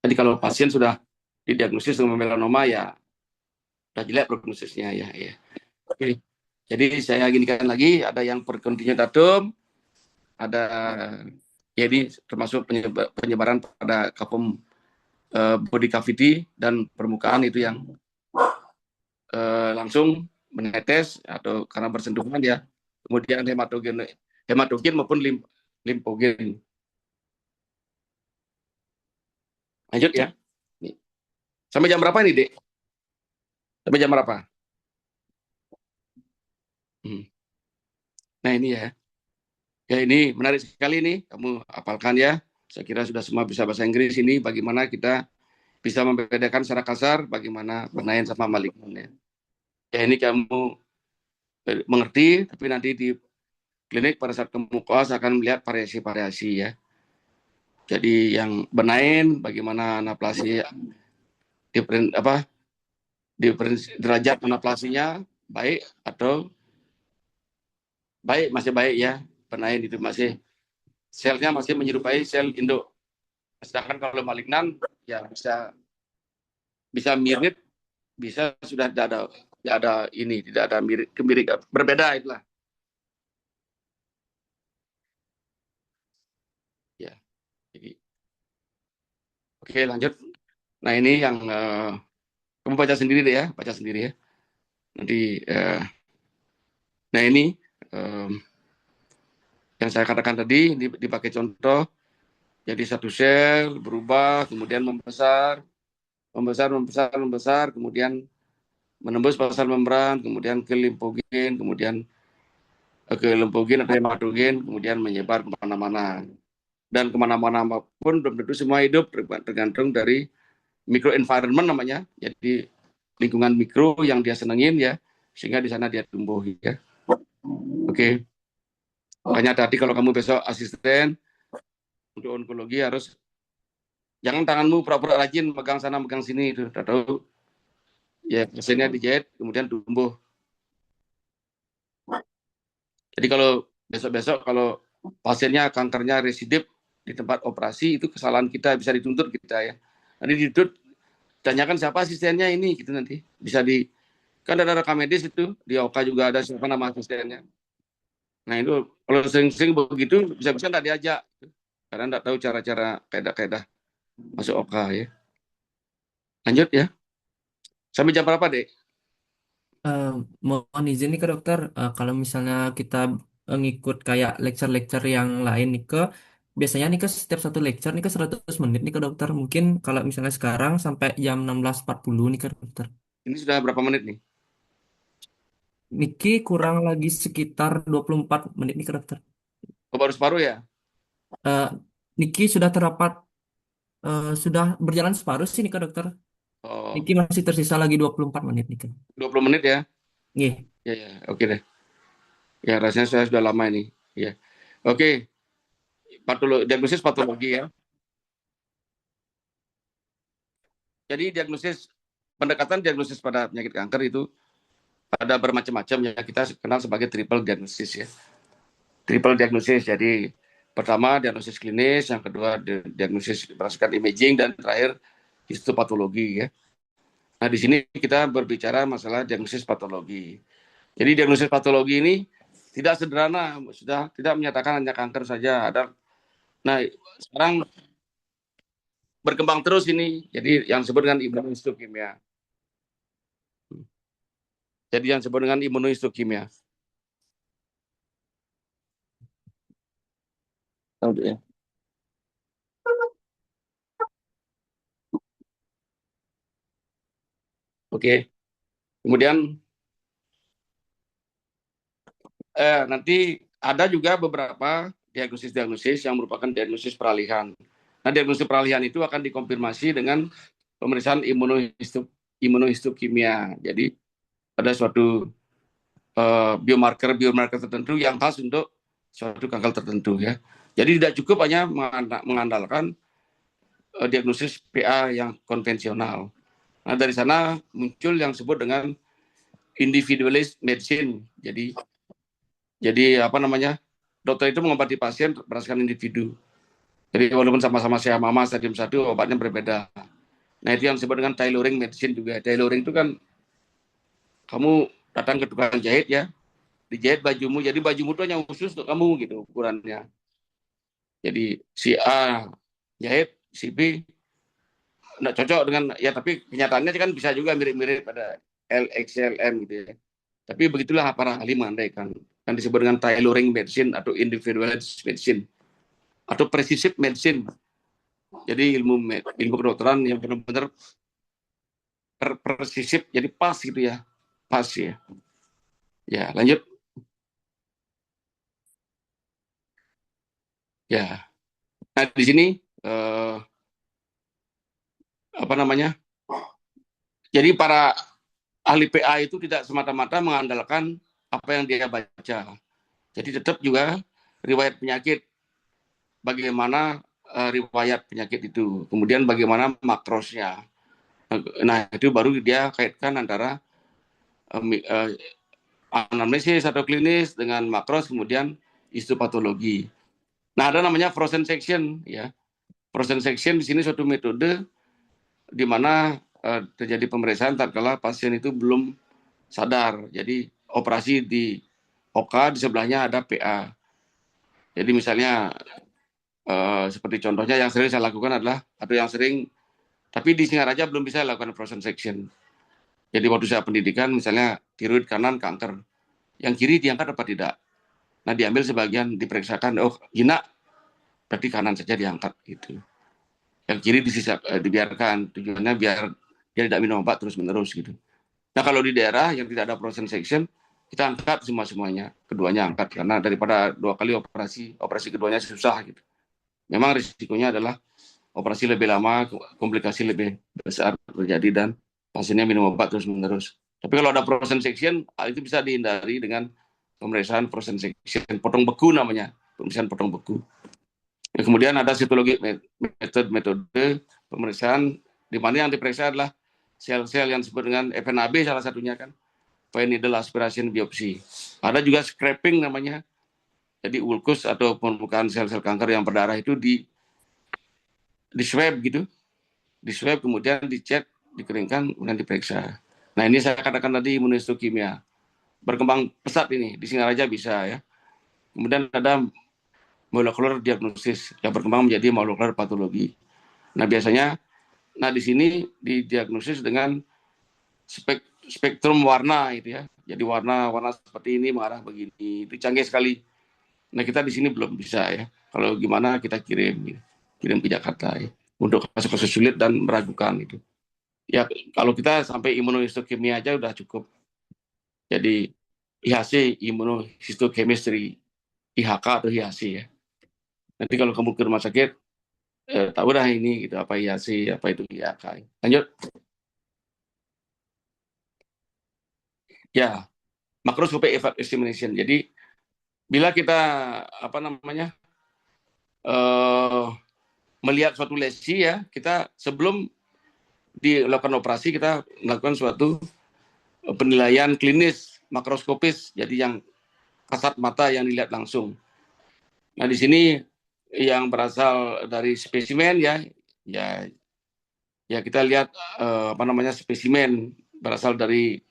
Jadi kalau pasien sudah didiagnosis dengan melanoma ya sudah jelek prognosisnya ya. Oke. Jadi saya ginikan lagi, ada yang percontinuitatum, ada jadi termasuk penyebaran pada kapum body cavity dan permukaan itu yang langsung menetes atau karena bersentuhan ya. Kemudian hematogen maupun limfogen. Lanjut ya. Sampai jam berapa ini, Dek? Sampai jam berapa? Nah, ini ya. Ya, ini menarik sekali nih. Kamu hafalkan ya. Saya kira sudah semua bisa bahasa Inggris ini. Bagaimana kita bisa membedakan secara kasar bagaimana benign sama malignan ya. Ya, ini kamu mengerti, tapi nanti di klinik pada saat kamu koas akan melihat variasi-variasi ya. Jadi yang benign, bagaimana anaplasia, derajat anaplasinya baik atau baik, masih baik ya. Benign itu masih selnya masih menyerupai sel induk. Sedangkan kalau malignan ya bisa mirip, bisa sudah tidak ada mirip, berbeda itulah. Ya. Jadi oke, lanjut. Nah, ini yang kamu baca sendiri deh ya, Nanti nah ini yang saya katakan tadi dipakai contoh. Jadi satu sel berubah, kemudian membesar, kemudian menembus pasar membran, kemudian ke limfogen, kemudian ke limfogen atau hematogen, kemudian menyebar kemana-mana. dan kemana-mana pun belum tentu semua hidup, tergantung dari microenvironment namanya, jadi lingkungan mikro yang dia senengin ya, sehingga di sana dia tumbuh ya. Oke. Makanya tadi kalau kamu besok asisten untuk onkologi harus jangan tanganmu pura-pura rajin megang sana megang sini itu, udah tahu ya pasiennya dijahit kemudian tumbuh. Jadi kalau besok-besok kalau pasiennya kankernya residip di tempat operasi, itu kesalahan kita, bisa dituntut kita ya. Nanti dituntut, tanyakan siapa asistennya ini gitu, nanti bisa di, kan ada rekam medis itu di OK juga ada siapa nama asistennya. Nah itu kalau sering-sering begitu bisa-bisa nggak diajak karena nggak tahu cara-cara kaedah-kaedah masuk OK ya. Lanjut ya. Sampai jam berapa, Dek? Eh, Mohon izin nih ke dokter, kalau misalnya kita ngikut kayak lecture-lecture yang lain nih ke, biasanya nih ke setiap satu lecture nih ke 100 menit nih ke dokter. Mungkin kalau misalnya sekarang sampai jam 16.40 nih ke dokter. Ini sudah berapa menit nih? Niki kurang lagi sekitar 24 menit nih ke dokter. Oh, baru separuh ya? Eh, Niki sudah terdapat, sudah berjalan separuh sih nih ke dokter. Oh, Niki masih tersisa lagi 24 menit nih kan. 20 menit ya? Nggih. Ya, ya, oke deh. Ya, rasanya saya sudah lama ini. Ya. Oke, diagnosis patologi ya. Jadi pendekatan diagnosis pada penyakit kanker itu ada bermacam-macam ya. Kita kenal sebagai triple diagnosis ya. Triple diagnosis. Jadi pertama diagnosis klinis, yang kedua diagnosis berdasarkan imaging, dan terakhir histopatologi ya. Nah, di sini kita berbicara masalah diagnosis patologi. Jadi diagnosis patologi ini tidak sederhana, sudah tidak menyatakan hanya kanker saja. Nah, sekarang berkembang terus ini. Jadi yang disebut dengan imunohistokimia. Jadi yang disebut dengan imunohistokimia. Ya. Oke. Kemudian nanti ada juga beberapa diagnosis yang merupakan diagnosis peralihan. Nah, diagnosis peralihan itu akan dikonfirmasi dengan pemeriksaan imunohistokimia. Jadi ada suatu biomarker tertentu yang khas untuk suatu kanker tertentu ya. Jadi tidak cukup hanya mengandalkan diagnosis PA yang konvensional. Nah, dari sana muncul yang disebut dengan individualist medicine. Jadi apa namanya? Dokter itu mengobati pasien berdasarkan individu. Jadi walaupun sama-sama mama stadium 1, obatnya berbeda. Nah, itu yang disebut dengan tailoring medicine juga. Tailoring itu kan kamu datang ke tukang jahit ya, dijahit bajumu, jadi bajumu itu hanya khusus untuk kamu gitu ukurannya. Jadi si A jahit, si B nggak cocok dengan, ya tapi kenyataannya kan bisa juga mirip-mirip pada LXLM gitu ya. Tapi begitulah para ahli mengandaikan. Yang disebut dengan tailoring medicine atau individualized medicine atau precision medicine. Jadi ilmu kedokteran yang benar-benar presisif, jadi pas gitu ya. Pas ya. Ya, lanjut. Ya. Nah, di sini apa namanya? Jadi para ahli PA itu tidak semata-mata mengandalkan apa yang dia baca. Jadi tetap juga riwayat penyakit, bagaimana riwayat penyakit itu, kemudian bagaimana makrosnya. Nah, itu baru dia kaitkan antara anamnesis atau klinis dengan makros, kemudian histopatologi. Nah, ada namanya frozen section ya. Frozen section di sini suatu metode di mana terjadi pemeriksaan tatkala pasien itu belum sadar. Jadi operasi di OK, di sebelahnya ada PA. Jadi misalnya seperti contohnya yang sering saya lakukan adalah, atau yang sering, tapi di Singaraja belum bisa lakukan frozen section. Jadi waktu saya pendidikan misalnya tiroid kanan kanker, yang kiri diangkat apa tidak? Nah, diambil sebagian, diperiksakan, oh jinak, berarti kanan saja diangkat gitu. Yang kiri dibiarkan, tujuannya biar dia tidak minum obat terus-menerus gitu. Nah, kalau di daerah yang tidak ada frozen section, kita angkat semuanya, keduanya angkat, karena daripada 2 kali operasi keduanya susah gitu. memang risikonya adalah operasi lebih lama, komplikasi lebih besar terjadi, dan pasiennya minum obat terus-menerus. Tapi kalau ada frozen section, itu bisa dihindari dengan pemeriksaan frozen section, potong beku namanya, pemeriksaan potong beku. Kemudian ada sitologi, metode pemeriksaan di mana yang diperiksa adalah sel-sel yang disebut dengan FNAB salah satunya kan, fine needle aspiration biopsi. Ada juga scraping namanya. Jadi ulkus atau pembukaan sel-sel kanker yang berdarah itu di swab gitu, di swab kemudian dicek, dikeringkan, kemudian diperiksa. Nah ini saya katakan tadi imunohistokimia berkembang pesat ini di Singaraja bisa ya. Kemudian ada molekular diagnosis yang berkembang menjadi molekular patologi. Nah biasanya, di sini didiagnosis dengan spektrum warna itu ya. Jadi warna seperti ini mengarah begini, itu canggih sekali. Nah kita di sini belum bisa ya. Kalau gimana kita kirim ke Jakarta ya, untuk kasus-kasus sulit dan meragukan itu. Ya kalau kita sampai imunohistokimia aja udah cukup. Jadi IHC, immunohistochemistry, IHK atau IHC ya. Nanti kalau kamu ke rumah sakit, tahu dah ini gitu, apa IHC, apa itu IHK. Lanjut. Ya, macroscopic examination. Jadi bila kita melihat suatu lesi ya, kita sebelum dilakukan operasi kita melakukan suatu penilaian klinis makroskopis, jadi yang kasat mata yang dilihat langsung. Nah di sini yang berasal dari spesimen ya kita lihat spesimen berasal dari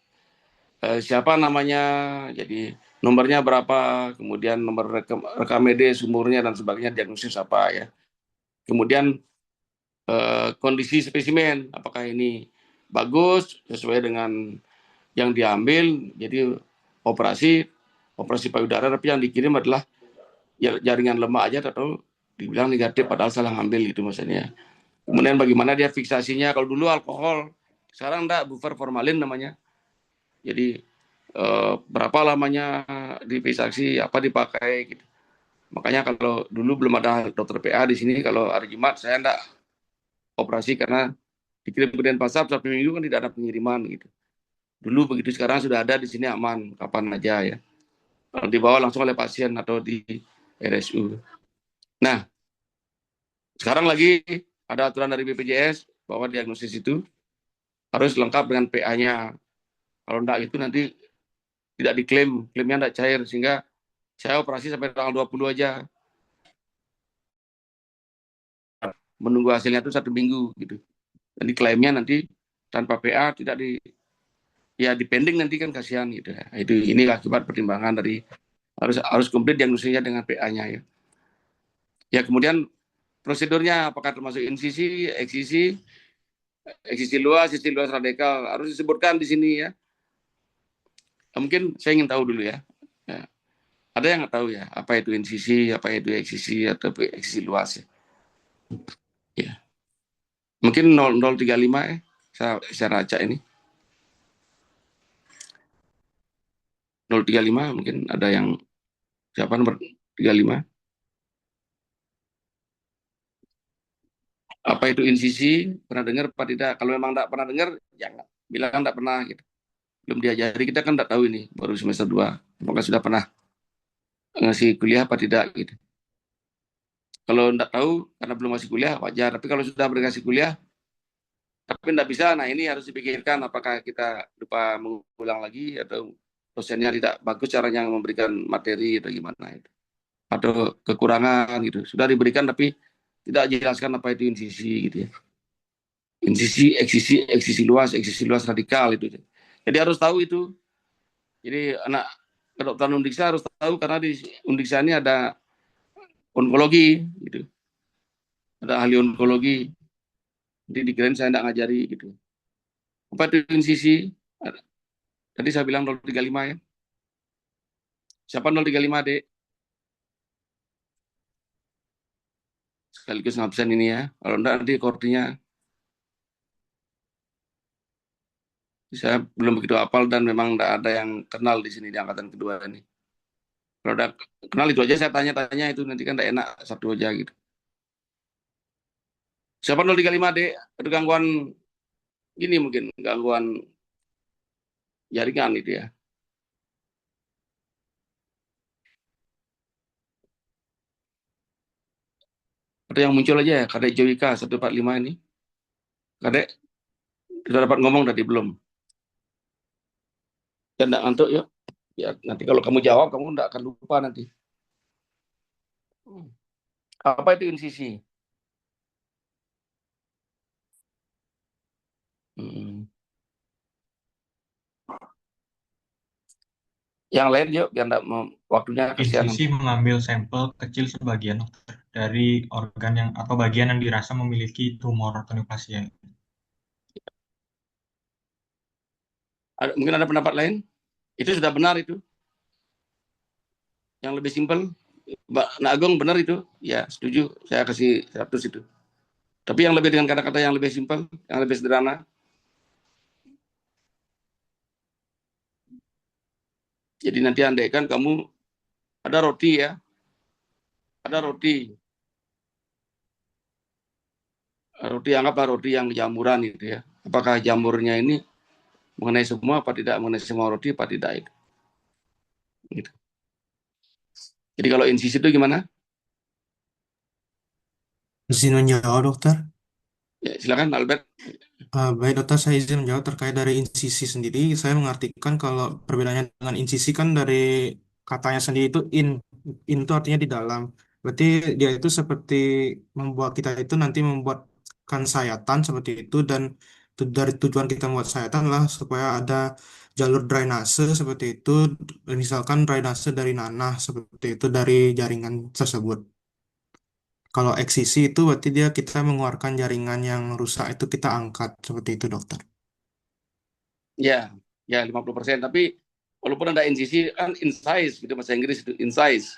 siapa namanya, jadi nomornya berapa, kemudian nomor rekam medis, umurnya dan sebagainya, diagnosis apa ya. Kemudian kondisi spesimen, apakah ini bagus sesuai dengan yang diambil, jadi operasi payudara, tapi yang dikirim adalah jaringan lemak aja atau dibilang negatif padahal salah ngambil gitu maksudnya. Kemudian bagaimana dia fiksasinya, kalau dulu alkohol, sekarang enggak, buffer formalin namanya. Jadi berapa lamanya difiksasi, apa dipakai gitu. Makanya kalau dulu belum ada dokter PA di sini, kalau hari Jumat saya enggak operasi karena dikirim ke Denpasar Sabtu Minggu kan tidak ada pengiriman gitu. Dulu begitu, sekarang sudah ada di sini aman, kapan aja ya. Dibawa langsung oleh pasien atau di RSU. Nah, sekarang lagi ada aturan dari BPJS bahwa diagnosis itu harus lengkap dengan PA-nya. Kalau enggak itu nanti tidak diklaim, klaimnya enggak cair, sehingga saya operasi sampai tanggal 20 aja. Menunggu hasilnya itu 1 minggu gitu. Dan diklaimnya nanti tanpa PA tidak dipending nanti kan kasihan gitu ya. Ini akibat pertimbangan dari harus komplit diagnosisnya dengan PA-nya ya. Ya kemudian prosedurnya apakah termasuk insisi, eksisi luas radikal, harus disebutkan di sini ya. Mungkin saya ingin tahu dulu ya. Ada yang nggak tahu ya, apa itu insisi, apa itu eksisi atau eksisi luas ya. Ya. Mungkin 0035 ya, saya raca ini. 035 mungkin ada yang siapa nomor 35. Apa itu insisi? Pernah dengar apa tidak? Kalau memang tidak pernah dengar, jangan bilang tidak pernah gitu. Belum diajari, kita kan tidak tahu ini, baru semester 2. Apakah sudah pernah ngasih kuliah apa tidak gitu. Kalau tidak tahu karena belum masih kuliah wajar, tapi kalau sudah berkasih kuliah tapi tidak bisa, nah ini harus dipikirkan apakah kita lupa mengulang lagi atau dosennya tidak bagus caranya memberikan materi atau gimana itu. Atau kekurangan gitu. Sudah diberikan tapi tidak jelaskan apa itu insisi gitu ya. Insisi, eksisi luas radikal itu. Jadi harus tahu itu. Jadi anak kedokteran Undiksa harus tahu, karena di Undiksa ini ada onkologi gitu. Ada ahli onkologi. Jadi dikirain saya tidak ngajari gitu. Apa itu insisi? Tadi saya bilang 035 ya. Siapa 035, Dek? Sekaligus ngabsen ini ya. Kalau enggak nanti kortinya. Saya belum begitu hafal dan memang enggak ada yang kenal di sini di angkatan kedua ini. Kalau udah kenal itu aja saya tanya-tanya itu, nanti kan enggak enak satu aja gitu. Siapa 035D? Ada gangguan ini mungkin, gangguan jaringan itu ya. Ada yang muncul aja ya, Kadek Jowika 145 ini. Kadek, sudah dapat ngomong tadi belum? Dan enggak ngantuk yuk. Ya, nanti kalau kamu jawab, kamu enggak akan lupa nanti. Apa itu insisi? Yang lain yuk, biar enggak waktunya kesian. Insisi mengambil sampel kecil sebagian dari organ yang atau bagian yang dirasa memiliki tumor atau neoplasia. Mungkin ada pendapat lain? Itu sudah benar itu. Yang lebih simpel, Mbak Agung benar itu? Ya, setuju. Saya kasih 100 itu. Tapi yang lebih dengan kata-kata yang lebih simpel, yang lebih sederhana. Jadi nanti andaikan kamu ada roti ya. Ada roti. Roti anggaplah roti yang jamuran itu ya. Apakah jamurnya ini mengenai semua apa tidak, mengenai semua roti apa tidak itu. Gitu. Jadi kalau insisi itu gimana? Izin menjawab, dokter. Ya, silakan Albert. Baik, dokter, saya izin menjawab terkait dari insisi sendiri. Saya mengartikan kalau perbedaannya dengan insisi kan dari katanya sendiri itu in itu artinya di dalam. Berarti dia itu seperti membuat kita itu nanti membuatkan sayatan seperti itu, dan dari tujuan kita membuat sayatan lah supaya ada jalur drainase seperti itu. Misalkan drainase dari nanah seperti itu dari jaringan tersebut. Kalau eksisi itu berarti kita mengeluarkan jaringan yang rusak itu kita angkat seperti itu, dokter. Ya, ya 50%. Tapi walaupun ada insisi kan incise gitu bahasa Inggris itu incise.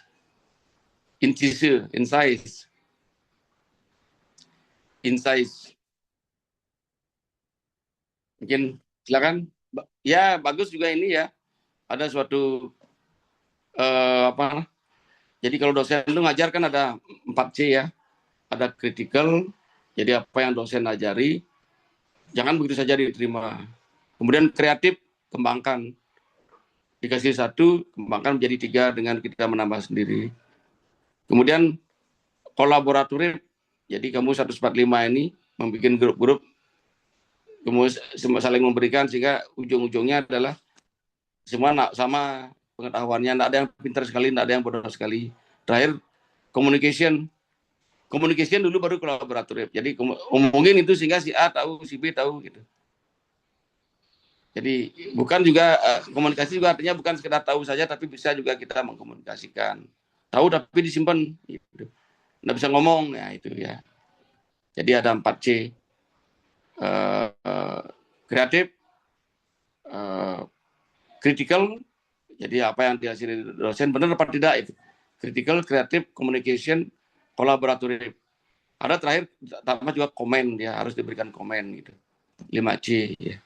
Incise, incise. Incise. Mungkin silakan. Ya, bagus juga ini ya. Ada suatu apa? Jadi kalau dosen itu ngajar kan ada 4C ya. Ada critical, jadi apa yang dosen ajari jangan begitu saja diterima. Kemudian kreatif, kembangkan. Dikasih 1, kembangkan menjadi 3 dengan kita menambah sendiri. Kemudian kolaboratif, jadi kamu 145 ini membuat grup-grup, kemudian saling memberikan sehingga ujung-ujungnya adalah semua sama pengetahuannya, tidak ada yang pintar sekali, tidak ada yang bodoh sekali. Terakhir, communication dulu baru kolaboratif. Jadi ngomongin itu sehingga si A tahu, si B tahu gitu. Jadi bukan juga komunikasi juga artinya bukan sekedar tahu saja, tapi bisa juga kita mengkomunikasikan. Tahu tapi disimpan, gitu. Nggak bisa ngomong, ya itu ya. Jadi ada 4C. Kreatif, critical, jadi apa yang dihasilkan dosen benar apa tidak itu. Critical, kreatif, communication, kolaboratif. Ada terakhir tambah juga komen, ya harus diberikan komen gitu. 5C ya.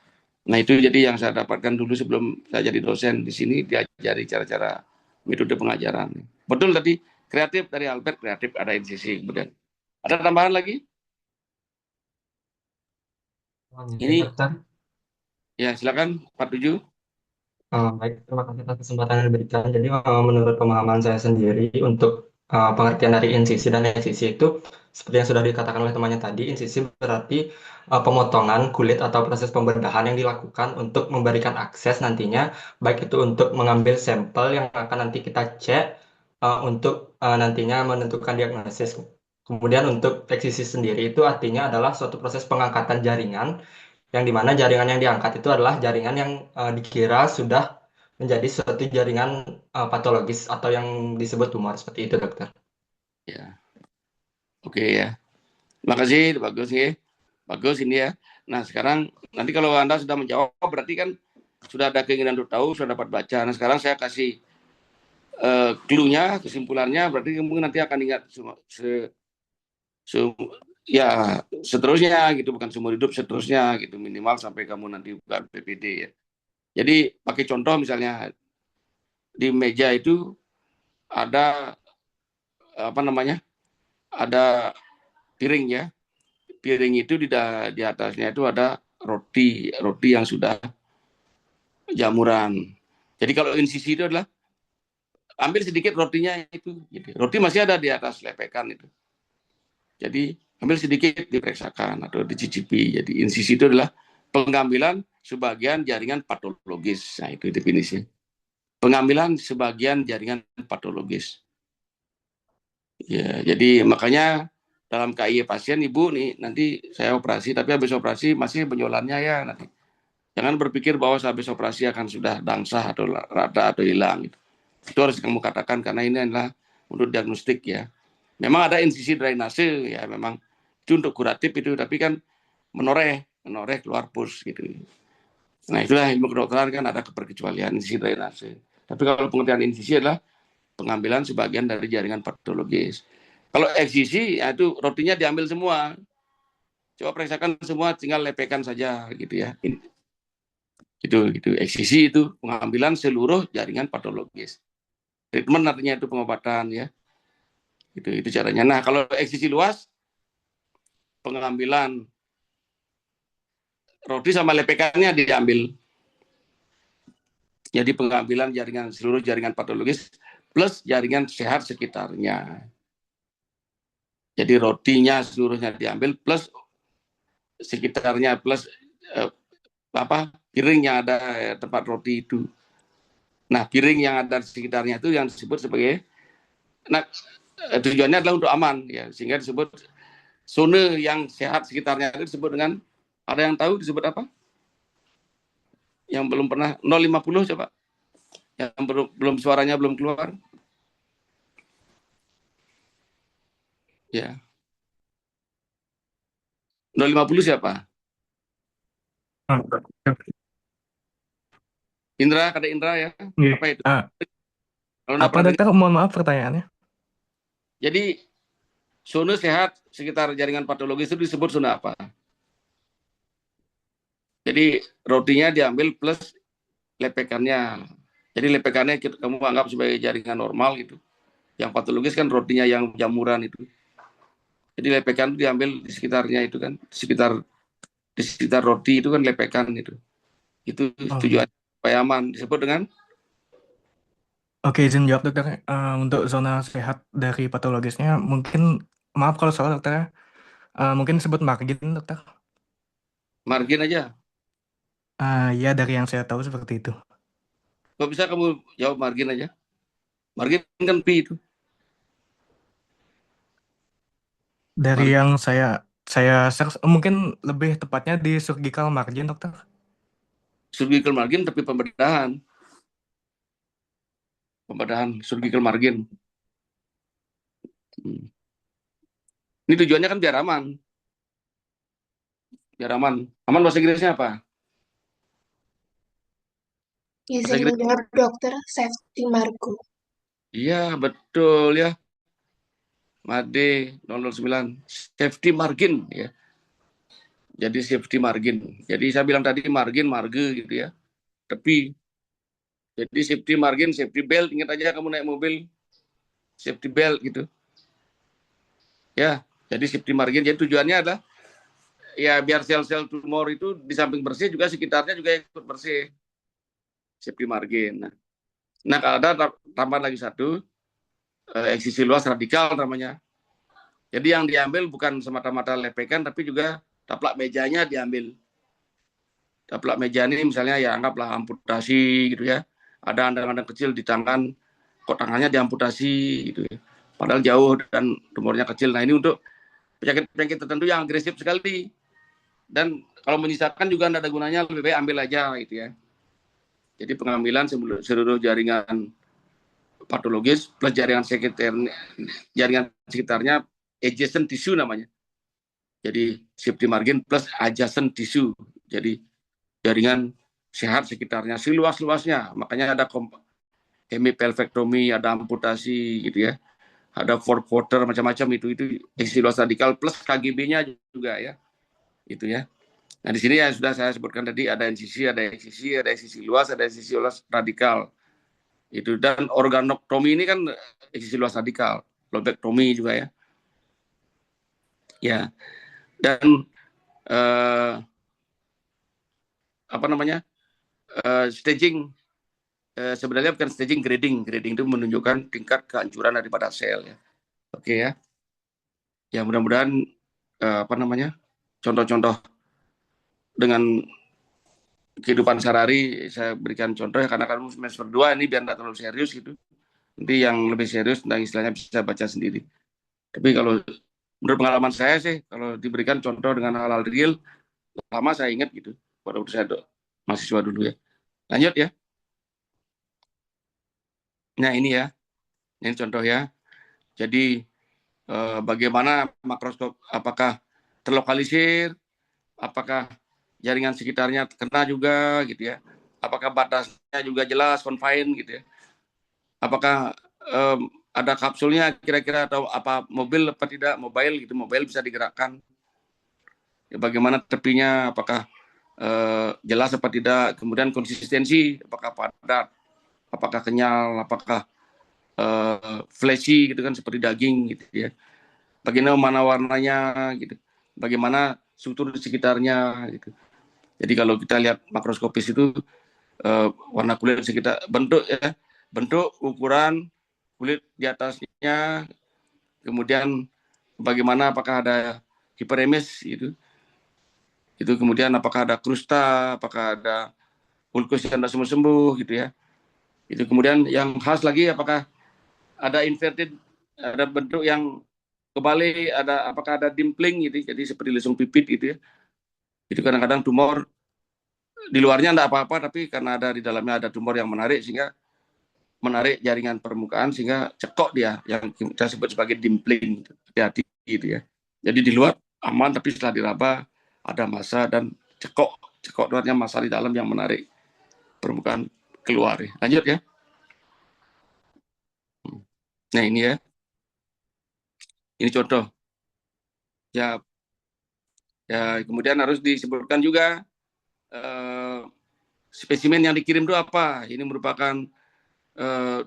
Nah itu jadi yang saya dapatkan dulu sebelum saya jadi dosen di sini, diajari cara-cara metode pengajaran. Betul tadi, kreatif dari Albert, kreatif ada insisi. Kemudian ada tambahan lagi? Ini ya silakan 47. Baik, terima kasih atas kesempatan yang diberikan. Jadi menurut pemahaman saya sendiri untuk pengertian dari insisi dan eksisi itu seperti yang sudah dikatakan oleh temannya tadi, insisi berarti pemotongan kulit atau proses pembedahan yang dilakukan untuk memberikan akses nantinya, baik itu untuk mengambil sampel yang akan nanti kita cek untuk nantinya menentukan diagnosis. Kemudian untuk eksisi sendiri itu artinya adalah suatu proses pengangkatan jaringan, yang dimana jaringan yang diangkat itu adalah jaringan yang dikira sudah menjadi suatu jaringan patologis atau yang disebut tumor, seperti itu, dokter. Ya, oke ya. Terima kasih, bagus ya. Bagus ini ya. Nah sekarang nanti kalau Anda sudah menjawab berarti kan sudah ada keinginan untuk tahu, sudah dapat baca. Nah sekarang saya kasih clue-nya, kesimpulannya, berarti mungkin nanti akan ingat ya seterusnya gitu, bukan seumur hidup, seterusnya gitu, minimal sampai kamu nanti bukan PPD ya. Jadi pakai contoh misalnya di meja itu ada apa namanya, ada piring ya, piring itu di atasnya itu ada roti yang sudah jamuran. Jadi kalau insisi itu adalah ambil sedikit rotinya itu, gitu. Roti masih ada di atas lepekan itu. Jadi ambil sedikit diperiksakan atau dicicipi. Jadi insisi itu adalah pengambilan sebagian jaringan patologis. Nah itu definisi. Pengambilan sebagian jaringan patologis. Ya, jadi makanya dalam KIE pasien ibu nih nanti saya operasi, tapi habis operasi masih benjolannya ya nanti. Jangan berpikir bahwa habis operasi akan sudah dangsah atau rata atau hilang. Itu harus kamu katakan karena ini adalah untuk diagnostik ya. Memang ada insisi drainase ya, memang itu untuk kuratif itu, tapi kan menoreh keluar pus gitu. Nah itulah ilmu kedokteran kan ada keperkecualian insisi drainase. Tapi kalau pengertian insisi adalah pengambilan sebagian dari jaringan patologis. Kalau eksisi ya itu rotinya diambil semua. Coba periksakan semua, tinggal lepekan saja gitu ya. Gitu. Eksisi itu pengambilan seluruh jaringan patologis. Treatment artinya itu pengobatan ya. Itu caranya. Nah, kalau eksisi luas pengambilan roti sama lepekannya diambil. Jadi pengambilan seluruh jaringan patologis plus jaringan sehat sekitarnya. Jadi rotinya seluruhnya diambil plus sekitarnya plus piring yang ada tempat roti itu. Nah, piring yang ada di sekitarnya itu yang disebut sebagai, nah tujuannya adalah untuk aman ya, sehingga disebut zona yang sehat sekitarnya itu disebut dengan, ada yang tahu disebut apa? Yang belum pernah 050 coba. Yang belum suaranya belum keluar. Ya. 050 siapa? Indra, kada Indra ya. Iya. Apa itu? Kalau Apa dokter? Mohon maaf pertanyaannya. Jadi zona sehat sekitar jaringan patologis itu disebut zona apa? Jadi rotinya diambil plus lepekannya. Jadi lepekannya kamu anggap sebagai jaringan normal gitu. Yang patologis kan rotinya yang jamuran itu. Jadi lepekan itu diambil di sekitarnya itu kan, di sekitar roti itu kan lepekan itu. Itu tujuan supaya aman, disebut dengan. Oke, izin jawab dokter. Untuk zona sehat dari patologisnya, mungkin maaf kalau salah dokter. Mungkin disebut margin dokter. Margin aja. Ya dari yang saya tahu seperti itu. Kok bisa kamu jawab margin aja? Margin kan P itu. Dari yang saya search, mungkin lebih tepatnya di surgical margin dokter. Surgical margin tapi pembedahan surgical margin. Ini tujuannya kan biar aman. Aman bahasa Inggrisnya apa? Izin menjawab dokter, safety margin. Iya betul ya. Made 009 safety margin ya. Jadi safety margin. Jadi saya bilang tadi marge gitu ya. Tepi. Jadi safety margin, safety belt, ingat aja kamu naik mobil safety belt gitu. Ya, jadi safety margin. Jadi tujuannya adalah ya biar sel-sel tumor itu di samping bersih juga sekitarnya juga ikut bersih. Safety margin. Nah kalau ada tambahan lagi satu, eksisi luas radikal namanya. Jadi yang diambil bukan semata-mata lepekan, tapi juga taplak mejanya diambil. Taplak meja ini misalnya ya anggaplah amputasi gitu ya. Ada andang-andang kecil di tangan, kok tangannya diamputasi gitu ya. Padahal jauh dan tumornya kecil. Nah ini untuk penyakit tertentu yang agresif sekali. Dan kalau menyisakan juga tidak ada gunanya, lebih baik ambil aja gitu ya. Jadi pengambilan seluruh jaringan patologis plus jaringan sekitarnya adjacent tissue namanya. Jadi safety margin plus adjacent tissue. Jadi jaringan sehat sekitarnya seluas-luasnya. Makanya ada hemipelvektomi, ada amputasi gitu ya. Ada 4-quarter macam-macam itu eksisi luas radikal plus KGB-nya juga ya. Itu ya. Nah di sini ya sudah saya sebutkan tadi ada insisi, ada eksisi luas, ada eksisi luas radikal. Itu dan organoktomi ini kan eksisi luas radikal, lobektomi juga ya. Ya. Dan apa namanya, staging, sebenarnya bukan staging, grading itu menunjukkan tingkat kehancuran daripada sel ya. Oke ya. Ya mudah-mudahan apa namanya, contoh-contoh dengan kehidupan sehari-hari saya berikan contoh ya, karena kan semester 2 ini biar nggak terlalu serius gitu. Nanti yang lebih serius tentang istilahnya bisa baca sendiri. Tapi kalau menurut pengalaman saya sih, kalau diberikan contoh dengan hal-hal real, lama saya ingat gitu, pada waktu saya mahasiswa dulu ya. Lanjut ya. Nah ini ya, ini contoh ya. Jadi bagaimana makroskop, apakah terlokalisir, apakah jaringan sekitarnya kena juga gitu ya, apakah batasnya juga jelas, confine gitu ya, apakah ada kapsulnya kira-kira, atau apa mobil apa tidak, mobile bisa digerakkan ya, bagaimana tepinya, apakah jelas apa tidak, kemudian konsistensi, apakah padat, apakah kenyal, apakah fleshy gitu kan, seperti daging gitu ya, bagaimana warnanya gitu, bagaimana struktur di sekitarnya gitu. Jadi kalau kita lihat makroskopis itu warna kulit sekitar, bentuk ya, bentuk, ukuran kulit di atasnya, kemudian bagaimana, apakah ada hiperemes gitu, itu kemudian apakah ada krusta, apakah ada ulkus yang tidak sembuh-sembuh gitu ya. Itu kemudian yang khas lagi, apakah ada inverted, ada bentuk yang kebalik, ada apakah ada dimpling gitu, jadi seperti lesung pipit gitu ya. Itu kadang-kadang tumor di luarnya enggak apa-apa, tapi karena ada di dalamnya ada tumor yang menarik, sehingga menarik jaringan permukaan sehingga cekok dia, yang kita sebut sebagai dimpling. Hati-hati gitu ya. Jadi di luar aman, tapi setelah diraba ada massa dan cekok itu artinya massa di dalam yang menarik permukaan keluar ya. Lanjut ya. Nah ini ya. Ini contoh. Ya kemudian harus disebutkan juga spesimen yang dikirim itu apa. Ini merupakan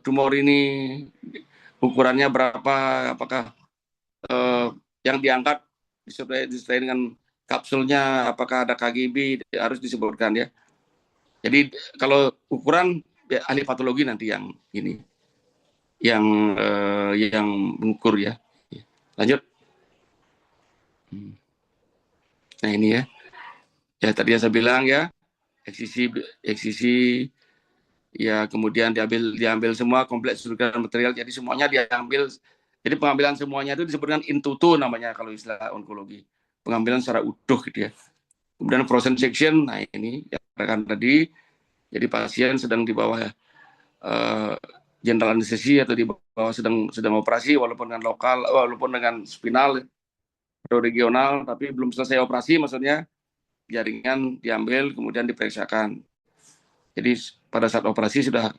tumor ini ukurannya berapa, apakah yang diangkat disesuaikan dengan kapsulnya, apakah ada KGB, harus disebutkan ya. Jadi kalau ukuran ya, ahli patologi nanti yang ini, yang mengukur ya. Lanjut. Nah ini ya. Ya tadi yang saya bilang ya, eksisi ya, kemudian diambil semua kompleks struktural material, jadi semuanya diambil. Jadi pengambilan semuanya itu disebutkan in toto namanya kalau istilah onkologi, pengambilan secara utuh gitu ya. Kemudian frozen section, nah ini ya rekan tadi, jadi pasien sedang di bawah general anestesi atau di bawah sedang operasi, walaupun dengan lokal, walaupun dengan spinal atau regional, tapi belum selesai operasi, maksudnya jaringan diambil kemudian diperiksakan. Jadi pada saat operasi sudah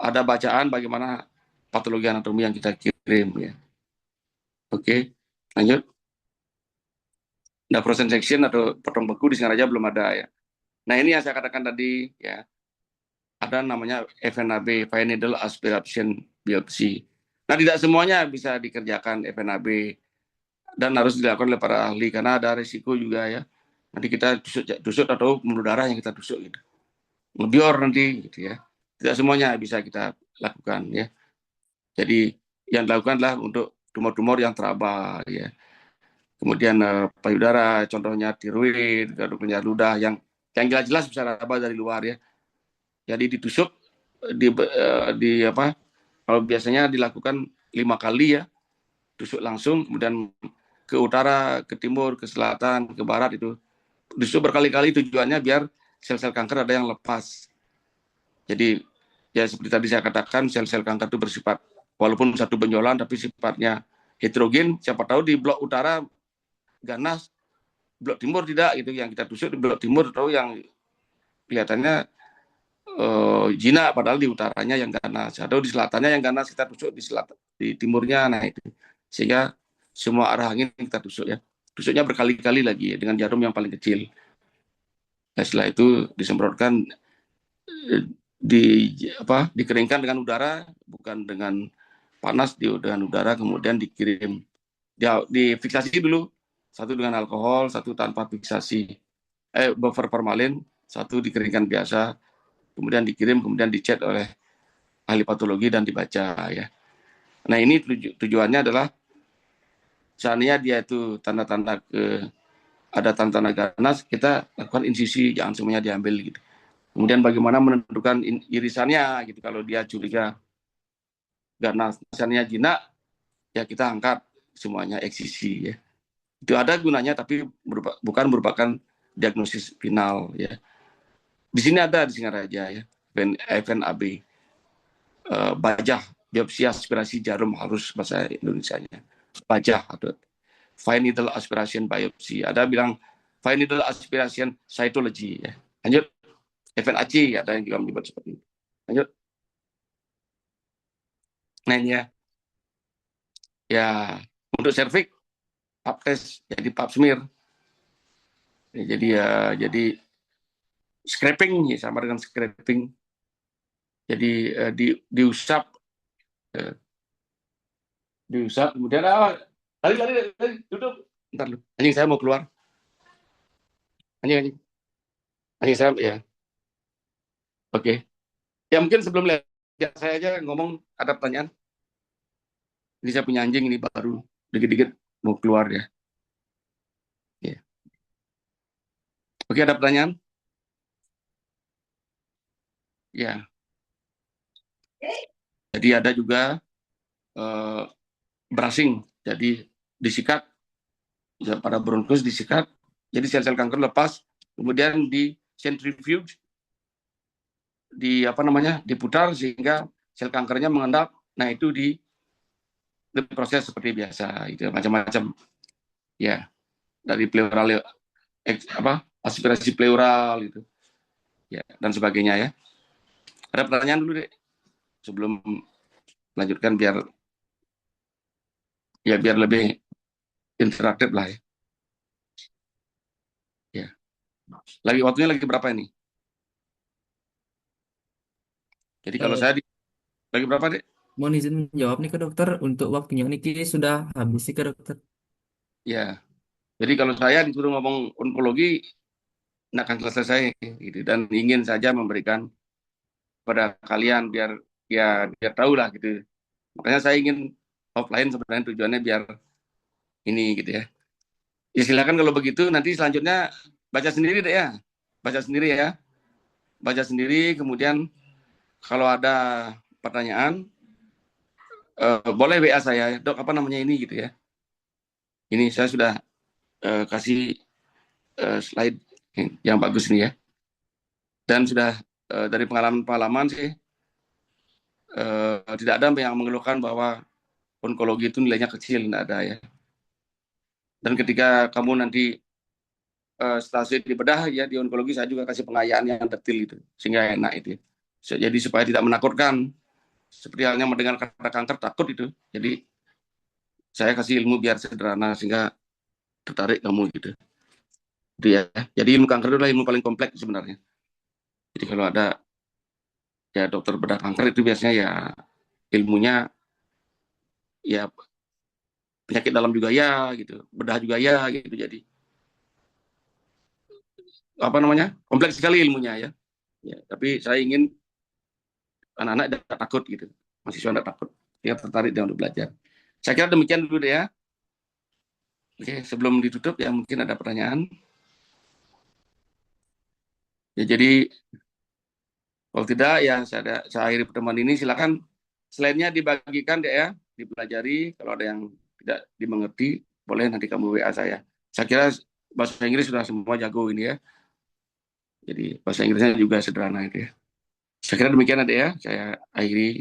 ada bacaan bagaimana patologi anatomi yang kita kirim ya. Oke, lanjut. Nah, frozen section atau potong beku di Singaraja belum ada ya. Nah, ini yang saya katakan tadi ya. Ada namanya FNAB, fine needle aspiration biopsi. Nah, tidak semuanya bisa dikerjakan FNAB dan harus dilakukan oleh para ahli karena ada risiko juga ya. Nanti kita tusuk atau pembuluh darah yang kita tusuk gitu. Ngebior nanti gitu ya. Tidak semuanya bisa kita lakukan ya. Jadi yang dilakukan adalah untuk tumor-tumor yang teraba ya. Kemudian payudara, contohnya tiroid, gading ludah yang jelas-jelas bisa teraba dari luar ya. Jadi ditusuk di apa? Kalau biasanya dilakukan 5 kali ya. Tusuk langsung, kemudian ke utara, ke timur, ke selatan, ke barat itu. Tusuk berkali-kali, tujuannya biar sel-sel kanker ada yang lepas. Jadi ya seperti tadi saya katakan, sel-sel kanker itu bersifat walaupun satu benjolan tapi sifatnya heterogen. Siapa tahu di blok utara ganas, blok timur tidak gitu. Yang kita tusuk di blok timur atau yang kelihatannya jinak padahal di utaranya yang ganas. Atau di selatannya yang ganas kita tusuk di selatan, di timurnya. Nah itu. Sehingga semua arah angin kita tusuk ya. Tusuknya berkali-kali lagi ya, dengan jarum yang paling kecil. Nah, setelah itu disemprotkan, dikeringkan dengan udara, bukan dengan panas, dengan udara, kemudian dikirim, difiksasi dulu satu dengan alkohol, satu tanpa fiksasi, buffer formalin, satu dikeringkan biasa, kemudian dikirim, kemudian dicek oleh ahli patologi dan dibaca ya. Nah ini tujuannya adalah seandainya dia itu tanda-tanda ada tanda-tanda ganas, kita lakukan insisi, jangan semuanya diambil gitu. Kemudian bagaimana menentukan irisannya gitu, kalau dia curiga ganas, misalnya jinak, ya kita angkat semuanya eksisi ya. Itu ada gunanya tapi bukan merupakan diagnosis final ya. Di sini ada di Singaraja ya, FNAB, bajah, biopsi aspirasi jarum halus bahasa Indonesianya, bajah atau fine needle aspiration biopsi. Ada bilang fine needle aspiration cytology ya. Lanjut, FNAC ada yang juga menyebut seperti itu. Lanjut. Nah ini ya untuk serviks pap test jadi pap smear. Ya, jadi scraping ya, sama dengan scraping. Jadi diusap kemudian lari duduk, bentar lu, anjing saya mau keluar, anjing saya ya. Oke. Ya mungkin sebelum lihat saya aja ngomong, ada pertanyaan. Ini saya punya anjing, ini baru dikit-dikit mau keluar ya. Oke, ada pertanyaan? Ya. Jadi ada juga brushing, jadi disikat, ya, pada bronkus disikat, jadi sel-sel kanker lepas, kemudian di centrifuge, diputar sehingga sel kankernya mengendap. Nah itu diproses seperti biasa, itu macam-macam, ya, dari pleural, aspirasi pleural itu, ya, dan sebagainya ya. Ada pertanyaan dulu deh, sebelum melanjutkan biar lebih interaktif lah ya. Ya. Waktunya lagi berapa ini? Jadi kalau saya lagi berapa, Dek? Mohon izin menjawab nih ke dokter, untuk waktunya ini sudah habis sih ke dokter. Ya. Jadi kalau saya disuruh ngomong onkologi, nggak akan selesai gitu, dan ingin saja memberikan pada kalian biar tahu lah gitu. Makanya saya ingin offline, sebenarnya tujuannya biar ini gitu ya. Ya silakan kalau begitu, nanti selanjutnya baca sendiri deh ya. Baca sendiri, kemudian kalau ada pertanyaan, boleh WA saya, Dok, apa namanya ini gitu ya. Ini saya sudah kasih slide yang bagus nih ya. Dan sudah dari pengalaman sih, tidak ada yang mengeluhkan bahwa onkologi itu nilainya kecil, tidak ada ya. Dan ketika kamu nanti stasiun di bedah ya, di onkologi saya juga kasih pengayaan yang detail itu, sehingga enak itu ya. Jadi supaya tidak menakutkan, seperti halnya mendengar kata kanker takut itu. Jadi saya kasih ilmu biar sederhana sehingga tertarik kamu gitu. Itu ya. Jadi ilmu kanker itu adalah ilmu paling kompleks sebenarnya. Jadi kalau ada ya dokter bedah kanker itu biasanya ya ilmunya ya penyakit dalam juga ya gitu, bedah juga ya gitu. Jadi kompleks sekali ilmunya ya. Tapi saya ingin anak-anak tidak takut gitu, mahasiswa tidak takut, dia tertarik dengan untuk belajar. Saya kira demikian dulu deh ya. Oke, sebelum ditutup ya mungkin ada pertanyaan. Ya jadi kalau tidak ya saya akhiri pertemuan ini. Silakan slide-nya dibagikan deh ya, dipelajari. Kalau ada yang tidak dimengerti, boleh nanti kamu WA saya. Saya kira bahasa Inggris sudah semua jago ini ya. Jadi bahasa Inggrisnya juga sederhana itu ya. Saya kira demikian ada ya, saya akhiri.